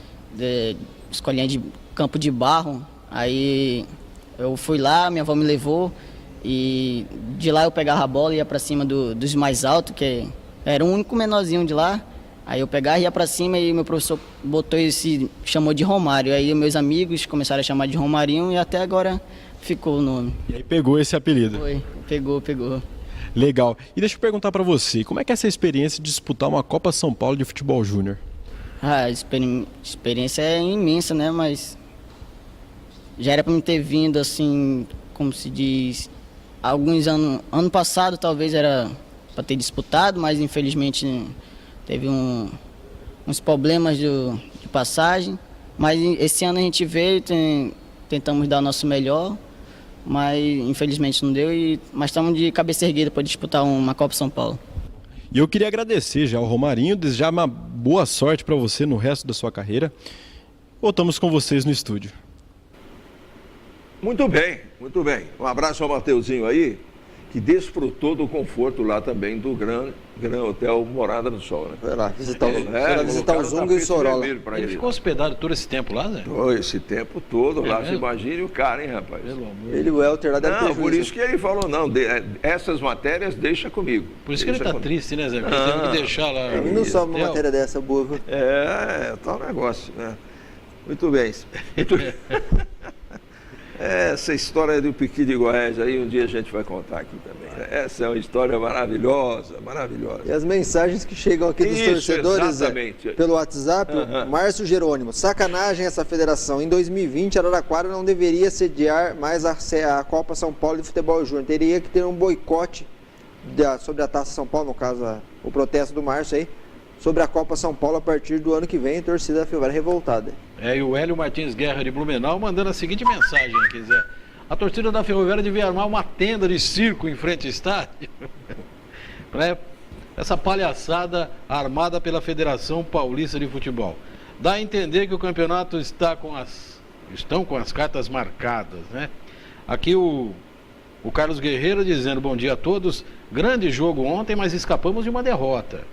escolinha de campo de barro. Aí eu fui lá, minha avó me levou e de lá eu pegava a bola e ia pra cima dos mais altos, que era o único menorzinho de lá. Aí eu pegava e ia pra cima e meu professor chamou de Romário. Aí meus amigos começaram a chamar de Romarinho e até agora ficou o nome. E aí pegou esse apelido? Foi, pegou. Legal. E deixa eu perguntar pra você, como é que é essa experiência de disputar uma Copa São Paulo de futebol júnior? A experiência é imensa, né? Mas já era para me ter vindo, assim, como se diz, alguns anos. Ano passado talvez era para ter disputado, mas infelizmente teve uns problemas de passagem. Mas esse ano a gente veio, tentamos dar o nosso melhor, mas infelizmente não deu. Mas estamos de cabeça erguida para disputar uma Copa São Paulo. E eu queria agradecer já ao Romarinho, desejar uma boa sorte para você no resto da sua carreira. Voltamos com vocês no estúdio. Muito bem. Um abraço ao Mateuzinho aí, que desfrutou do conforto lá também do Gran Hotel Morada do Sol, né? Foi lá visitar o Zunga e Sorola. Ele ficou hospedado todo esse tempo lá, Zé? Esse tempo todo lá, você imagine o cara, hein, rapaz? Ele e o Elter lá deve ter por isso que ele falou, essas matérias deixa comigo. Por isso que ele tá triste, né, Zé? Porque ele teve que deixar lá. Ele não sobe uma matéria dessa boa, viu? Tá um negócio, né? Muito bem. Essa história do Piqui de Goiás aí, um dia a gente vai contar aqui também. Essa é uma história maravilhosa. E as mensagens que chegam aqui dos torcedores pelo WhatsApp, Márcio Jerônimo, sacanagem essa federação. Em 2020, Araraquara não deveria sediar mais a Copa São Paulo de Futebol Júnior. Teria que ter um boicote sobre a Taça São Paulo, no caso, o protesto do Márcio aí, sobre a Copa São Paulo a partir do ano que vem, a torcida da Ferroviária revoltada. E o Hélio Martins Guerra de Blumenau mandando a seguinte mensagem aqui, Zé. A torcida da Ferroviária devia armar uma tenda de circo em frente ao estádio. Essa palhaçada armada pela Federação Paulista de Futebol. Dá a entender que o campeonato estão com as cartas marcadas, né? Aqui o Carlos Guerreiro dizendo: bom dia a todos. Grande jogo ontem, mas escapamos de uma derrota.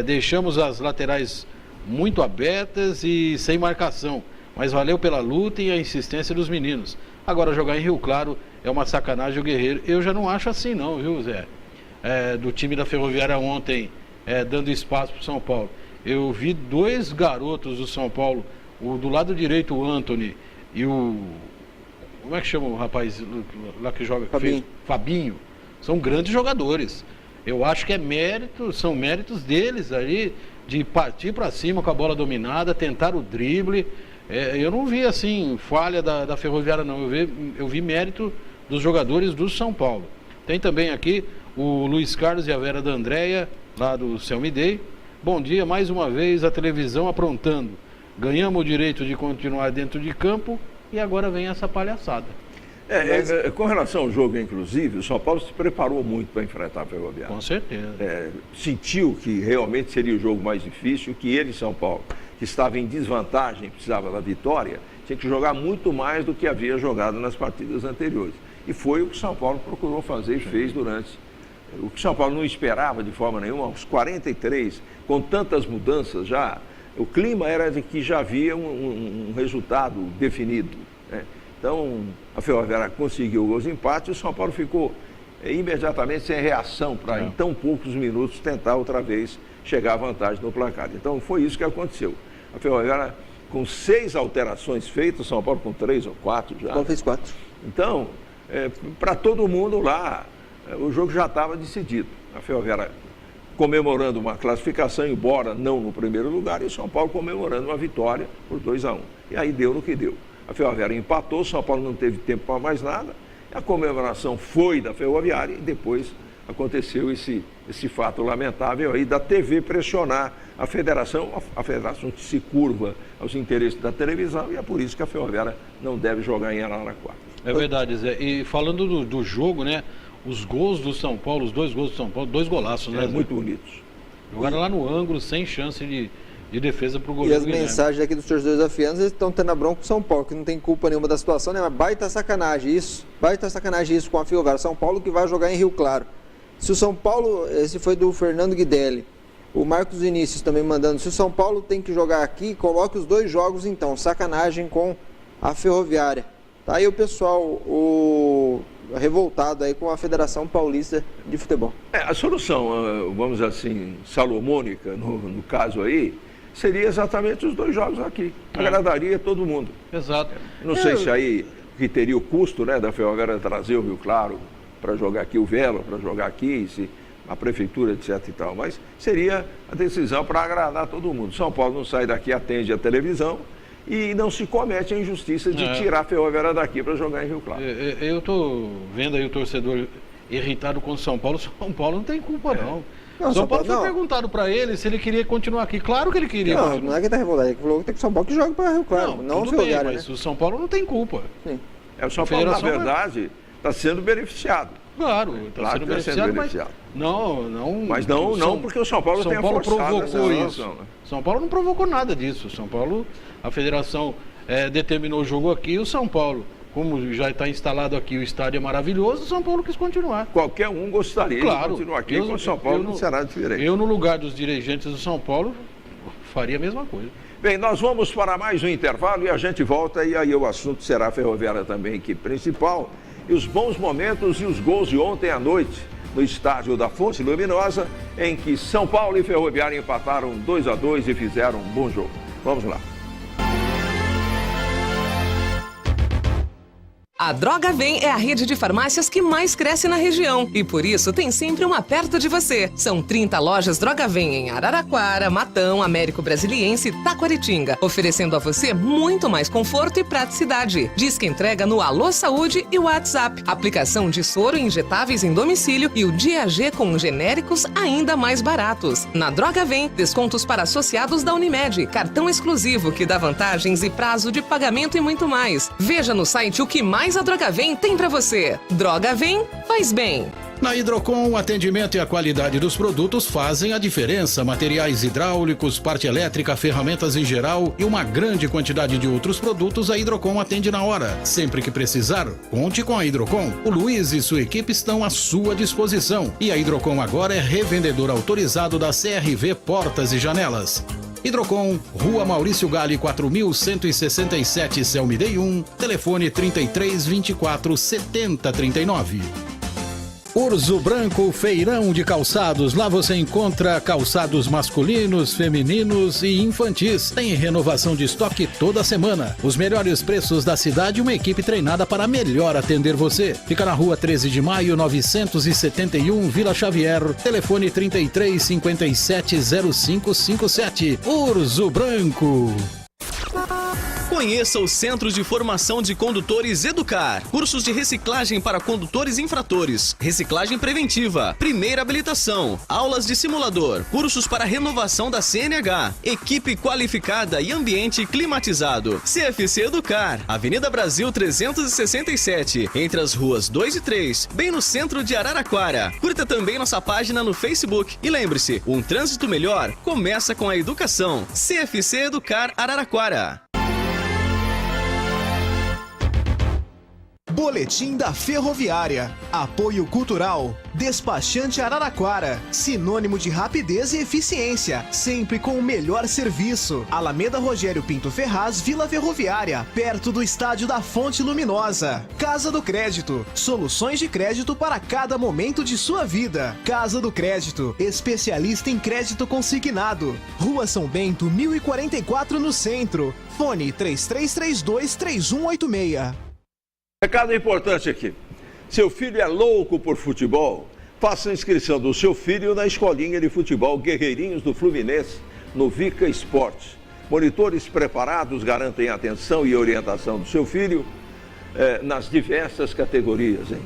Deixamos as laterais muito abertas e sem marcação, mas valeu pela luta e a insistência dos meninos. Agora jogar em Rio Claro é uma sacanagem, o Guerreiro. Eu já não acho assim não, viu, Zé? Do time da Ferroviária ontem dando espaço para o São Paulo. Eu vi 2 garotos do São Paulo, do lado direito o Antony e o... Como é que chama o rapaz lá que joga? Fabinho. São grandes jogadores. Eu acho que são méritos deles ali de partir para cima com a bola dominada, tentar o drible. Eu não vi assim falha da Ferroviária não, eu vi mérito dos jogadores do São Paulo. Tem também aqui o Luiz Carlos e a Vera da Andréia, lá do Selmi Day. Bom dia, mais uma vez a televisão aprontando. Ganhamos o direito de continuar dentro de campo e agora vem essa palhaçada. Com relação ao jogo, inclusive, o São Paulo se preparou muito para enfrentar a Ferroviária. Com certeza. Sentiu que realmente seria o jogo mais difícil, que ele, São Paulo, que estava em desvantagem, precisava da vitória, tinha que jogar muito mais do que havia jogado nas partidas anteriores. E foi o que o São Paulo procurou fazer e fez durante. O que o São Paulo não esperava de forma nenhuma, aos 43, com tantas mudanças já, o clima era de que já havia um resultado definido, né? Então, a Ferroviária conseguiu os empates e o São Paulo ficou imediatamente sem reação para, em tão poucos minutos, tentar outra vez chegar à vantagem no placar. Então, foi isso que aconteceu. A Ferroviária, com 6 alterações feitas, o São Paulo com 3 ou 4 já. O São Paulo fez 4. Então, para todo mundo lá, o jogo já estava decidido. A Ferroviária comemorando uma classificação, embora não no primeiro lugar, e o São Paulo comemorando uma vitória por 2-1. E aí deu no que deu. A Ferroviária empatou, o São Paulo não teve tempo para mais nada, a comemoração foi da Ferroviária e depois aconteceu esse fato lamentável aí da TV pressionar a federação que se curva aos interesses da televisão, e é por isso que a Ferroviária não deve jogar em Araraquara. É verdade, Zé. E falando do jogo, né? Os gols do São Paulo, os 2 gols do São Paulo, 2 golaços, né? Muito bonitos. Jogaram lá no ângulo, sem chance de defesa para o goleiro. E as mensagens aqui dos torcedores desafiantes, eles estão tendo a bronca com o São Paulo, que não tem culpa nenhuma da situação, né? Mas baita sacanagem isso com a Ferroviária. São Paulo que vai jogar em Rio Claro. Se o São Paulo, esse foi do Fernando Guidelli, o Marcos Vinícius também mandando, se o São Paulo tem que jogar aqui, coloque os 2 jogos então, sacanagem com a Ferroviária. Tá aí o pessoal revoltado aí com a Federação Paulista de Futebol. A solução, vamos dizer assim, salomônica, no caso aí, seria exatamente os 2 jogos aqui. Agradaria todo mundo. Exato. Não sei se aí que teria o custo, né, da Ferroviária trazer o Rio Claro para jogar aqui, o Velo para jogar aqui, se a prefeitura, etc e tal, mas seria a decisão para agradar todo mundo. São Paulo não sai daqui, atende a televisão e não se comete a injustiça de tirar a Ferroviária daqui para jogar em Rio Claro. Eu estou vendo aí o torcedor irritado com o São Paulo. São Paulo não tem culpa, não. Não, São Paulo foi perguntado para ele se ele queria continuar aqui. Claro que ele queria. Não é que está revoltado. Ele falou que tem que São Paulo que joga para Rio Claro. Não tudo bem, mas o São Paulo não tem culpa. Sim. O São Paulo, na verdade, está sendo beneficiado. Claro, está sendo beneficiado, mas não... Mas não porque o São Paulo tenha forçado essa situação. São Paulo não provocou nada disso. São Paulo, a federação determinou o jogo aqui, o São Paulo, como já está instalado aqui, o estádio é maravilhoso, o São Paulo quis continuar. Qualquer um gostaria de continuar aqui, com o São Paulo não será diferente. Eu, no lugar dos dirigentes do São Paulo, faria a mesma coisa. Bem, nós vamos para mais um intervalo e a gente volta, e aí o assunto será a Ferroviária também, equipe principal, e os bons momentos e os gols de ontem à noite no estádio da Fonte Luminosa, em que São Paulo e Ferroviária empataram 2-2 e fizeram um bom jogo. Vamos lá. A Droga Vem é a rede de farmácias que mais cresce na região e por isso tem sempre uma perto de você. São 30 lojas Droga Vem em Araraquara, Matão, Américo Brasiliense e Taquaritinga, oferecendo a você muito mais conforto e praticidade. Disque entrega no Alô Saúde e WhatsApp. Aplicação de soro e injetáveis em domicílio e o Dia G com genéricos ainda mais baratos. Na Droga Vem, descontos para associados da Unimed, cartão exclusivo que dá vantagens e prazo de pagamento e muito mais. Veja no site o que mais a Droga Vem tem para você. Droga Vem, faz bem. Na Hidrocon, o atendimento e a qualidade dos produtos fazem a diferença. Materiais hidráulicos, parte elétrica, ferramentas em geral e uma grande quantidade de outros produtos, a Hidrocon atende na hora. Sempre que precisar, conte com a Hidrocon. O Luiz e sua equipe estão à sua disposição. E a Hidrocon agora é revendedor autorizado da CRV Portas e Janelas. Hidrocon, Rua Maurício Gale, 4167, Celmidei 1, telefone 33 24 70 39. Urso Branco Feirão de Calçados. Lá você encontra calçados masculinos, femininos e infantis. Tem renovação de estoque toda semana. Os melhores preços da cidade e uma equipe treinada para melhor atender você. Fica na Rua 13 de Maio, 971, Vila Xavier. Telefone 33 57 0557. Urso Branco. Conheça os Centros de Formação de Condutores Educar. Cursos de reciclagem para condutores infratores, reciclagem preventiva, primeira habilitação, aulas de simulador, cursos para renovação da CNH, equipe qualificada e ambiente climatizado. CFC Educar, Avenida Brasil 367, entre as ruas 2 e 3, bem no centro de Araraquara. Curta também nossa página no Facebook e lembre-se, um trânsito melhor começa com a educação. CFC Educar Araraquara. Boletim da Ferroviária. Apoio Cultural. Despachante Araraquara. Sinônimo de rapidez e eficiência. Sempre com o melhor serviço. Alameda Rogério Pinto Ferraz, Vila Ferroviária. Perto do Estádio da Fonte Luminosa. Casa do Crédito. Soluções de crédito para cada momento de sua vida. Casa do Crédito. Especialista em crédito consignado. Rua São Bento, 1044 no centro. Fone 3332-3186. Recado importante aqui. Seu filho é louco por futebol? Faça a inscrição do seu filho na escolinha de futebol Guerreirinhos do Fluminense, no Vica Esportes. Monitores preparados garantem a atenção e orientação do seu filho nas diversas categorias. Hein?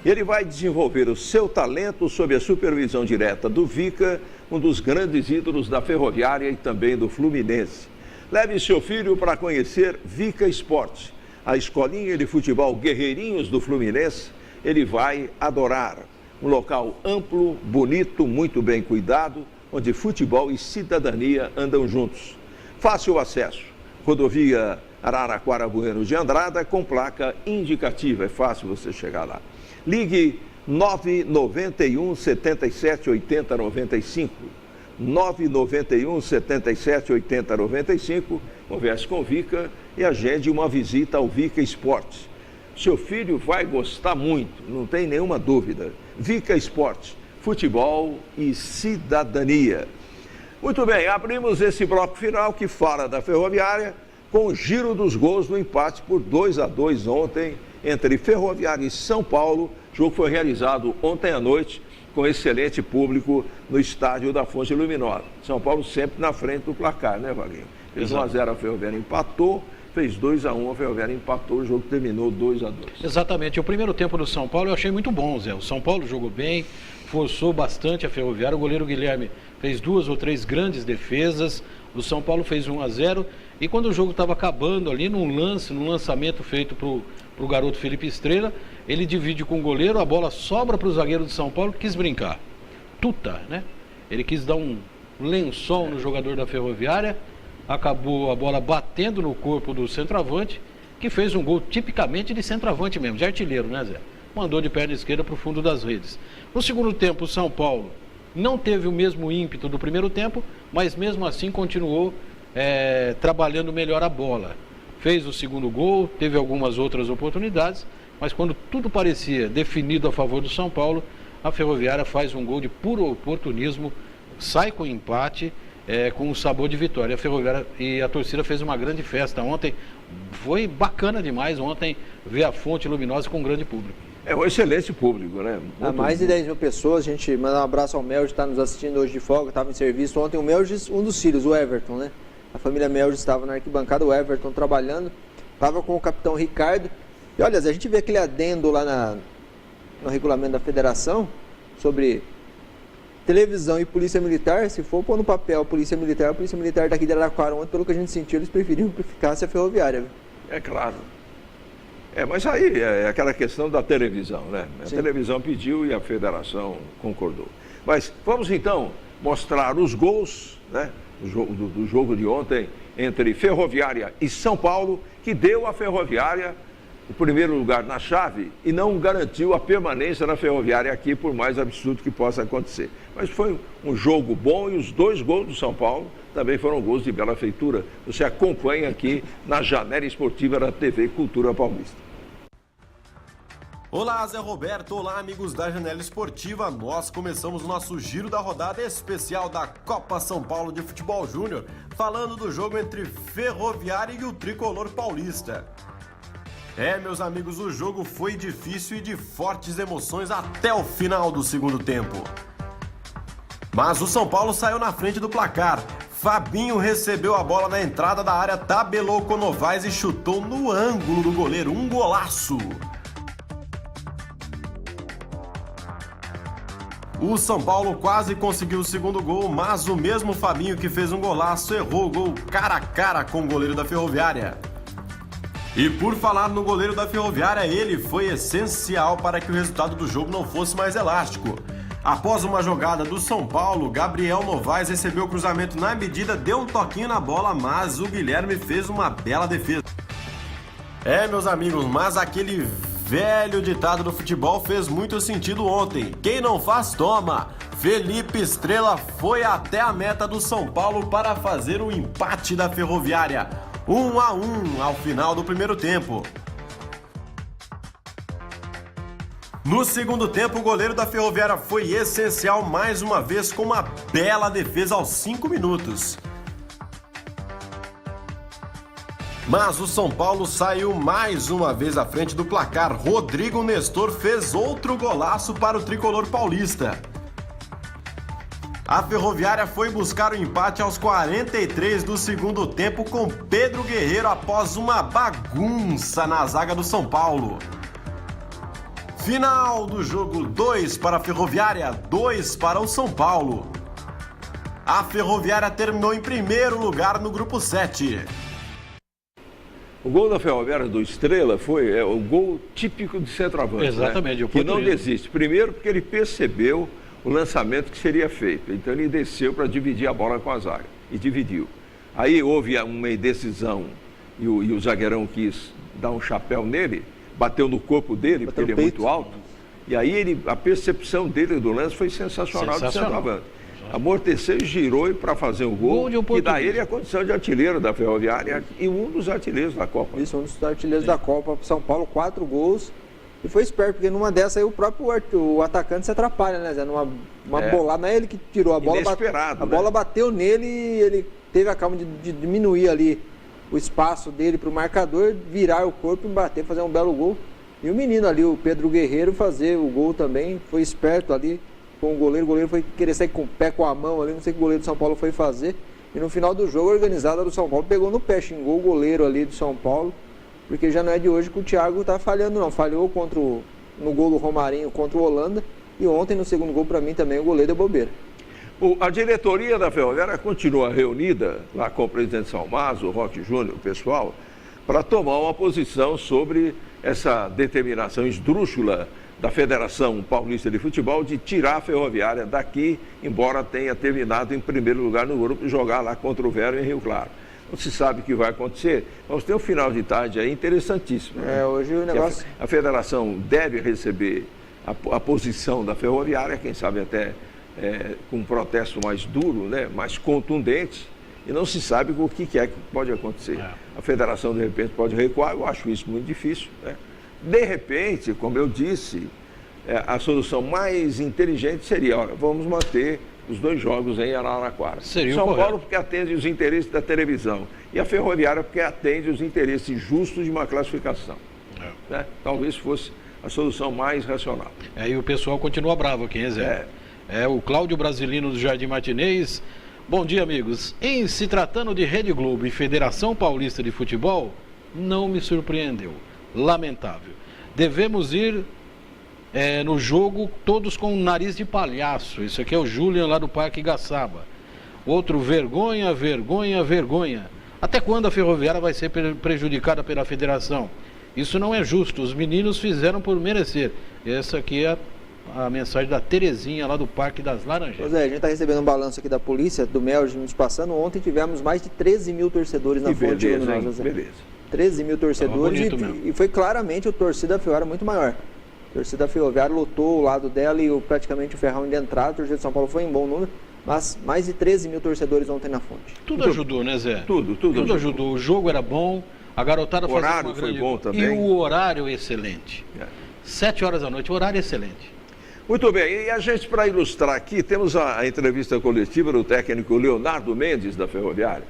Ele vai desenvolver o seu talento sob a supervisão direta do Vica, um dos grandes ídolos da Ferroviária e também do Fluminense. Leve seu filho para conhecer Vica Esportes. A escolinha de futebol Guerreirinhos do Fluminense, ele vai adorar. Um local amplo, bonito, muito bem cuidado, onde futebol e cidadania andam juntos. Fácil acesso. Rodovia Araraquara Bueno de Andrada, com placa indicativa. É fácil você chegar lá. Ligue 991 77 80 95. 991 77 80 95. Converse com o Vica e agende uma visita ao Vica Esportes. Seu filho vai gostar muito, não tem nenhuma dúvida. Vica Esportes, futebol e cidadania. Muito bem, abrimos esse bloco final que fala da Ferroviária com o giro dos gols do empate por 2-2 ontem entre Ferroviária e São Paulo. O jogo foi realizado ontem à noite com excelente público no estádio da Fonte Luminosa. São Paulo sempre na frente do placar, né, Vaguinho? Fez 1-0, a Ferroviária empatou, fez 2-1, a Ferroviária empatou, o jogo terminou 2-2. Exatamente, o primeiro tempo do São Paulo eu achei muito bom, Zé. O São Paulo jogou bem, forçou bastante a Ferroviária, o goleiro Guilherme fez 2 ou 3 grandes defesas, o São Paulo fez 1-0, e quando o jogo estava acabando ali, num lançamento feito para o garoto Felipe Estrela, ele divide com o goleiro, a bola sobra para o zagueiro de São Paulo, que quis brincar. Tuta, né? Ele quis dar um lençol no jogador da Ferroviária, acabou a bola batendo no corpo do centroavante, que fez um gol tipicamente de centroavante mesmo, de artilheiro, né, Zé? Mandou de perna esquerda para o fundo das redes. No segundo tempo, o São Paulo não teve o mesmo ímpeto do primeiro tempo, mas mesmo assim continuou trabalhando melhor a bola. Fez o segundo gol, teve algumas outras oportunidades, mas quando tudo parecia definido a favor do São Paulo, a Ferroviária faz um gol de puro oportunismo, sai com empate com um sabor de vitória. A Ferroviária e a torcida fez uma grande festa ontem. Foi bacana demais ontem ver a Fonte Luminosa com um grande público. É um excelente público, né? Há mais de 10 mil pessoas. A gente manda um abraço ao Melges, que está nos assistindo hoje de folga, estava em serviço ontem. O Melges, um dos filhos, o Everton, né? A família Melges estava na arquibancada, o Everton trabalhando, estava com o capitão Ricardo. E olha, a gente vê aquele adendo lá no regulamento da federação sobre televisão e polícia militar. Se for pôr no papel a polícia militar daqui de Araraquara ontem, pelo que a gente sentiu, eles preferiam que ficasse a Ferroviária. É claro. Mas aí é aquela questão da televisão, né? A televisão pediu e a federação concordou. Mas vamos então mostrar os gols, né, do jogo de ontem entre Ferroviária e São Paulo, que deu à Ferroviária o primeiro lugar na chave e não garantiu a permanência na Ferroviária aqui, por mais absurdo que possa acontecer. Mas foi um jogo bom e os 2 gols do São Paulo também foram gols de bela feitura. Você acompanha aqui na janela esportiva da TV Cultura Paulista. Olá, Zé Roberto. Olá, amigos da Janela Esportiva. Nós começamos o nosso giro da rodada especial da Copa São Paulo de Futebol Júnior, falando do jogo entre Ferroviária e o Tricolor Paulista. Meus amigos, o jogo foi difícil e de fortes emoções até o final do segundo tempo. Mas o São Paulo saiu na frente do placar. Fabinho recebeu a bola na entrada da área, tabelou com Novaes e chutou no ângulo do goleiro. Um golaço! O São Paulo quase conseguiu o segundo gol, mas o mesmo Fabinho que fez um golaço errou o gol cara a cara com o goleiro da Ferroviária. E por falar no goleiro da Ferroviária, ele foi essencial para que o resultado do jogo não fosse mais elástico. Após uma jogada do São Paulo, Gabriel Novaes recebeu o cruzamento na medida, deu um toquinho na bola, mas o Guilherme fez uma bela defesa. Meus amigos, mas aquele velho ditado do futebol fez muito sentido ontem. Quem não faz, toma. Felipe Estrela foi até a meta do São Paulo para fazer o empate da Ferroviária. 1-1 ao final do primeiro tempo. No segundo tempo, o goleiro da Ferroviária foi essencial mais uma vez com uma bela defesa aos 5 minutos. Mas o São Paulo saiu mais uma vez à frente do placar. Rodrigo Nestor fez outro golaço para o tricolor paulista. A Ferroviária foi buscar o empate aos 43 do segundo tempo com Pedro Guerreiro após uma bagunça na zaga do São Paulo. Final do jogo: 2 para a Ferroviária, 2 para o São Paulo. A Ferroviária terminou em primeiro lugar no grupo 7. O gol da Ferroviária do Estrela foi o gol típico de centroavante. Exatamente, né? Que não desiste. Primeiro porque ele percebeu o lançamento que seria feito. Então ele desceu para dividir a bola com a zaga. E dividiu. Aí houve uma indecisão e o zagueirão quis dar um chapéu nele, bateu no corpo dele, porque ele é muito alto. E aí a percepção dele do lance foi sensacional. Do centroavante. Amorteceu e girou para fazer o gol e dá ele a condição de artilheiro da Ferroviária e um dos artilheiros da Copa. Isso, um dos artilheiros da Copa. São Paulo, 4 gols. E foi esperto, porque numa dessa aí o próprio o atacante se atrapalha, né, Zé? Numa bolada, não é ele que tirou a bola. A bola bateu nele e ele teve a calma de diminuir ali o espaço dele para o marcador, virar o corpo e bater, fazer um belo gol. E o menino ali, o Pedro Guerreiro, fazer o gol também, foi esperto ali com o goleiro foi querer sair com o pé, com a mão ali, não sei o que o goleiro do São Paulo foi fazer. E no final do jogo, a organizada do São Paulo pegou no pé, xingou o goleiro ali do São Paulo, porque já não é de hoje que o Thiago tá falhando não, falhou no gol do Romarinho contra o Holanda, e ontem no segundo gol, para mim também, o goleiro deu bobeira. A diretoria da Ferroviária continua reunida lá com o presidente Salmazo, o Roque Júnior, o pessoal, para tomar uma posição sobre essa determinação esdrúxula da Federação Paulista de Futebol de tirar a Ferroviária daqui, embora tenha terminado em primeiro lugar no grupo, e jogar lá contra o Vero em Rio Claro. Não se sabe o que vai acontecer. Vamos ter um final de tarde aí interessantíssimo. Né? Hoje o negócio... A federação deve receber a posição da Ferroviária, quem sabe até com um protesto mais duro, né? Mais contundente, e não se sabe o que é que pode acontecer. A federação, de repente, pode recuar, eu acho isso muito difícil, né? De repente, como eu disse, a solução mais inteligente seria, olha, vamos manter os 2 jogos em Araraquara. Seria São correto. Paulo porque atende os interesses da televisão e a Ferroviária porque atende os interesses justos de uma classificação. Né? Talvez fosse a solução mais racional. E o pessoal continua bravo aqui, hein, Zé? É o Cláudio Brasilino do Jardim Martinez. Bom dia, amigos. Em se tratando de Rede Globo e Federação Paulista de Futebol, não me surpreendeu. Lamentável. Devemos ir no jogo todos com o nariz de palhaço. Isso aqui é o Julian lá do Parque Gaçaba. Outro, vergonha, vergonha, vergonha. Até quando a Ferroviária vai ser prejudicada pela federação? Isso não é justo. Os meninos fizeram por merecer. Essa aqui é a mensagem da Terezinha lá do Parque das Laranjeiras. Pois é, a gente está recebendo um balanço aqui da polícia, do Melge nos passando. Ontem tivemos mais de 13 mil torcedores na Fonte Luminosa. Beleza. 13 mil torcedores e foi claramente o torcida da Ferroviária muito maior. A torcida da Ferroviária lotou o lado dela e praticamente o Ferrão ainda entrado. A torcida de São Paulo foi em bom número, mas mais de 13 mil torcedores ontem na Fonte. Tudo ajudou, né, Zé? Tudo ajudou. O jogo era bom, a garotada fazia uma grande... O horário foi bom também. E o horário excelente. 7 horas da noite, horário excelente. Muito bem, e a gente, para ilustrar aqui, temos a entrevista coletiva do técnico Leonardo Mendes, da Ferroviária,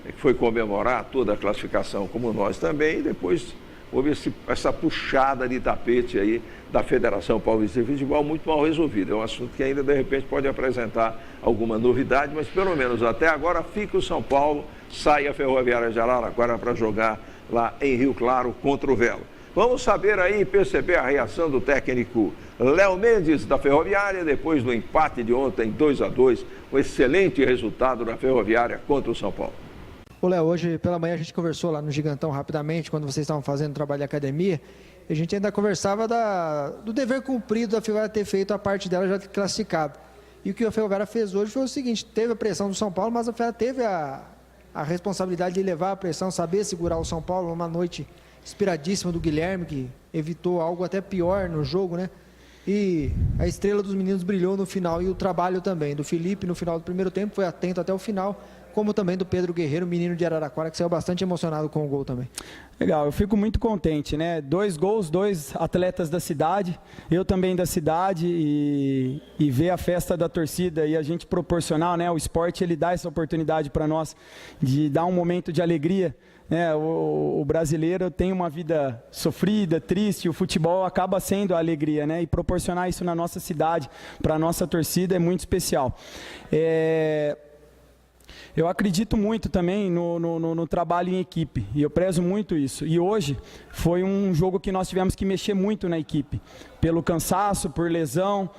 que foi comemorar toda a classificação, como nós também, e depois houve essa puxada de tapete aí da Federação Paulista de Futebol, muito mal resolvida. É um assunto que ainda, de repente, pode apresentar alguma novidade, mas pelo menos até agora fica o São Paulo, sai a Ferroviária de Araraquara para jogar lá em Rio Claro contra o Velo. Vamos saber aí, perceber a reação do técnico Léo Mendes, da Ferroviária, depois do empate de ontem, 2-2, o excelente resultado da Ferroviária contra o São Paulo. Ô Léo, hoje pela manhã a gente conversou lá no Gigantão rapidamente, quando vocês estavam fazendo trabalho de academia, a gente ainda conversava do dever cumprido da Ferroviária ter feito a parte dela já classificada. E o que a Ferroviária fez hoje foi o seguinte, teve a pressão do São Paulo, mas a Ferroviária teve a responsabilidade de levar a pressão, saber segurar o São Paulo numa noite inspiradíssima do Guilherme, que evitou algo até pior no jogo, né? E a estrela dos meninos brilhou no final e o trabalho também do Felipe no final do primeiro tempo, foi atento até o final, como também do Pedro Guerreiro, menino de Araraquara, que saiu bastante emocionado com o gol também. Legal, eu fico muito contente, né? 2 gols, 2 atletas da cidade, eu também da cidade e ver a festa da torcida e a gente proporcionar, né? O esporte, ele dá essa oportunidade para nós de dar um momento de alegria. O brasileiro tem uma vida sofrida, triste, o futebol acaba sendo a alegria, né? E proporcionar isso na nossa cidade, para a nossa torcida, é muito especial. Eu acredito muito também no trabalho em equipe, e eu prezo muito isso. E hoje foi um jogo que nós tivemos que mexer muito na equipe, pelo cansaço, por lesão.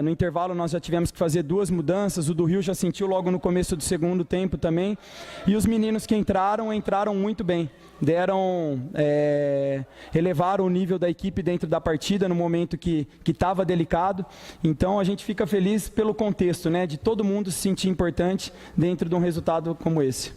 No intervalo nós já tivemos que fazer 2 mudanças, o do Rio já sentiu logo no começo do segundo tempo também. E os meninos que entraram muito bem, elevaram o nível da equipe dentro da partida no momento que estava delicado. Então a gente fica feliz pelo contexto, né, de todo mundo se sentir importante dentro de um resultado como esse.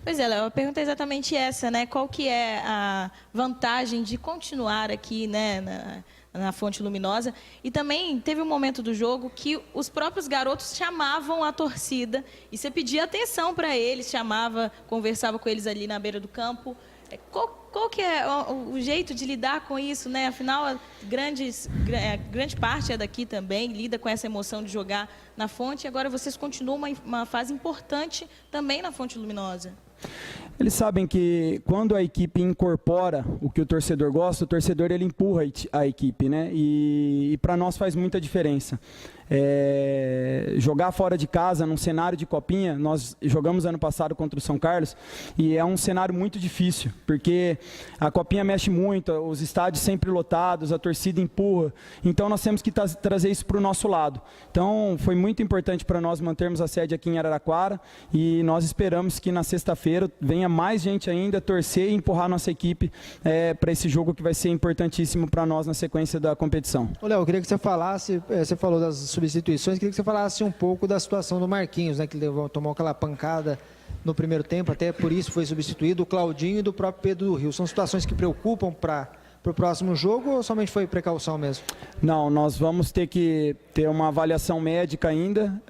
Pois é, Léo, a pergunta é exatamente essa, né? Qual que é a vantagem de continuar aqui, né, na Fonte Luminosa? E também teve um momento do jogo que os próprios garotos chamavam a torcida e você pedia atenção para eles, chamava, conversava com eles ali na beira do campo. Qual que é o jeito de lidar com isso, né? Afinal, grande parte é daqui também, lida com essa emoção de jogar na Fonte. E agora vocês continuam uma fase importante também na Fonte Luminosa. Eles sabem que quando a equipe incorpora o que o torcedor gosta, o torcedor ele empurra a equipe, né? E para nós faz muita diferença. Jogar fora de casa num cenário de copinha, nós jogamos ano passado contra o São Carlos e é um cenário muito difícil, porque a copinha mexe muito, os estádios sempre lotados, a torcida empurra, então nós temos que trazer isso para o nosso lado. Então foi muito importante para nós mantermos a sede aqui em Araraquara e nós esperamos que na sexta-feira venha mais gente ainda torcer e empurrar a nossa equipe para esse jogo que vai ser importantíssimo para nós na sequência da competição. Ô Léo, eu queria que você falasse, você falou das substituições, queria que você falasse um pouco da situação do Marquinhos, né, que tomou aquela pancada no primeiro tempo, até por isso foi substituído, o Claudinho e do próprio Pedro do Rio. São situações que preocupam para o próximo jogo ou somente foi precaução mesmo? Não, nós vamos ter que ter uma avaliação médica ainda,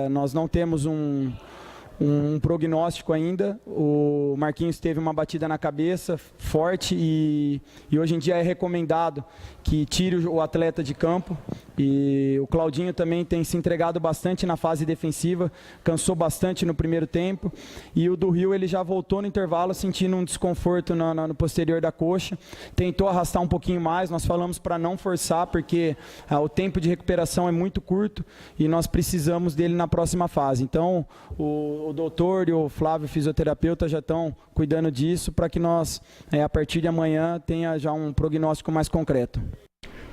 nós não temos um um prognóstico ainda. O Marquinhos teve uma batida na cabeça forte e hoje em dia é recomendado que tire o atleta de campo. E o Claudinho também tem se entregado bastante na fase defensiva, cansou bastante no primeiro tempo. E o do Rio, ele já voltou no intervalo sentindo um desconforto no posterior da coxa. Tentou arrastar um pouquinho mais, nós falamos para não forçar, porque o tempo de recuperação é muito curto e nós precisamos dele na próxima fase. Então, o doutor e o Flávio, fisioterapeuta, já estão cuidando disso para que nós, a partir de amanhã, tenha já um prognóstico mais concreto.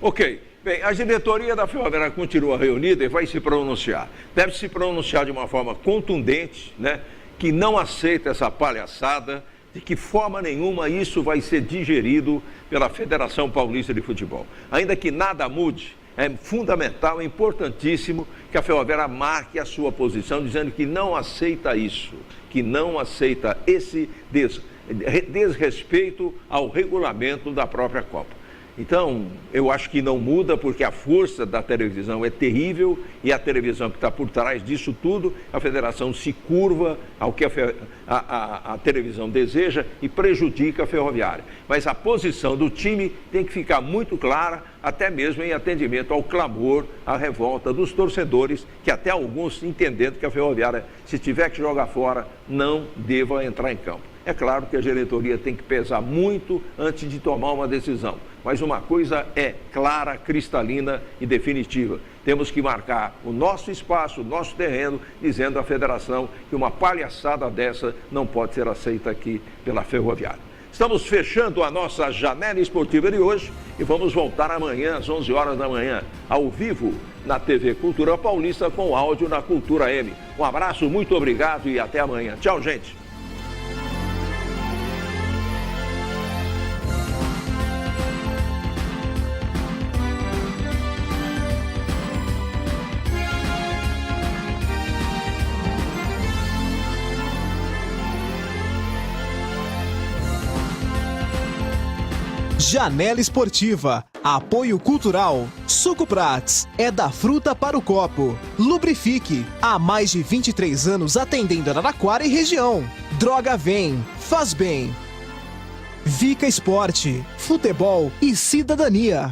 Ok. Bem, a diretoria da Ferroviária continua reunida e vai se pronunciar. Deve se pronunciar de uma forma contundente, né? Que não aceita essa palhaçada, de que forma nenhuma isso vai ser digerido pela Federação Paulista de Futebol. Ainda que nada mude, é fundamental, é importantíssimo que a Ferroviária marque a sua posição, dizendo que não aceita isso, que não aceita esse desrespeito ao regulamento da própria Copa. Então, eu acho que não muda, porque a força da televisão é terrível e a televisão que está por trás disso tudo, a federação se curva ao que a televisão deseja e prejudica a Ferroviária. Mas a posição do time tem que ficar muito clara, até mesmo em atendimento ao clamor, à revolta dos torcedores, que até alguns entendendo que a Ferroviária, se tiver que jogar fora, não deva entrar em campo. É claro que a diretoria tem que pesar muito antes de tomar uma decisão, mas uma coisa é clara, cristalina e definitiva. Temos que marcar o nosso espaço, o nosso terreno, dizendo à federação que uma palhaçada dessa não pode ser aceita aqui pela Ferroviária. Estamos fechando a nossa janela esportiva de hoje e vamos voltar amanhã às 11 horas da manhã, ao vivo, na TV Cultura Paulista, com áudio na Cultura M. Um abraço, muito obrigado e até amanhã. Tchau, gente. Janela Esportiva, apoio cultural, Suco Prats, é da fruta para o copo. Lubrifique, há mais de 23 anos atendendo Araraquara e região. Droga Vem, faz bem. Vica Esporte, futebol e cidadania.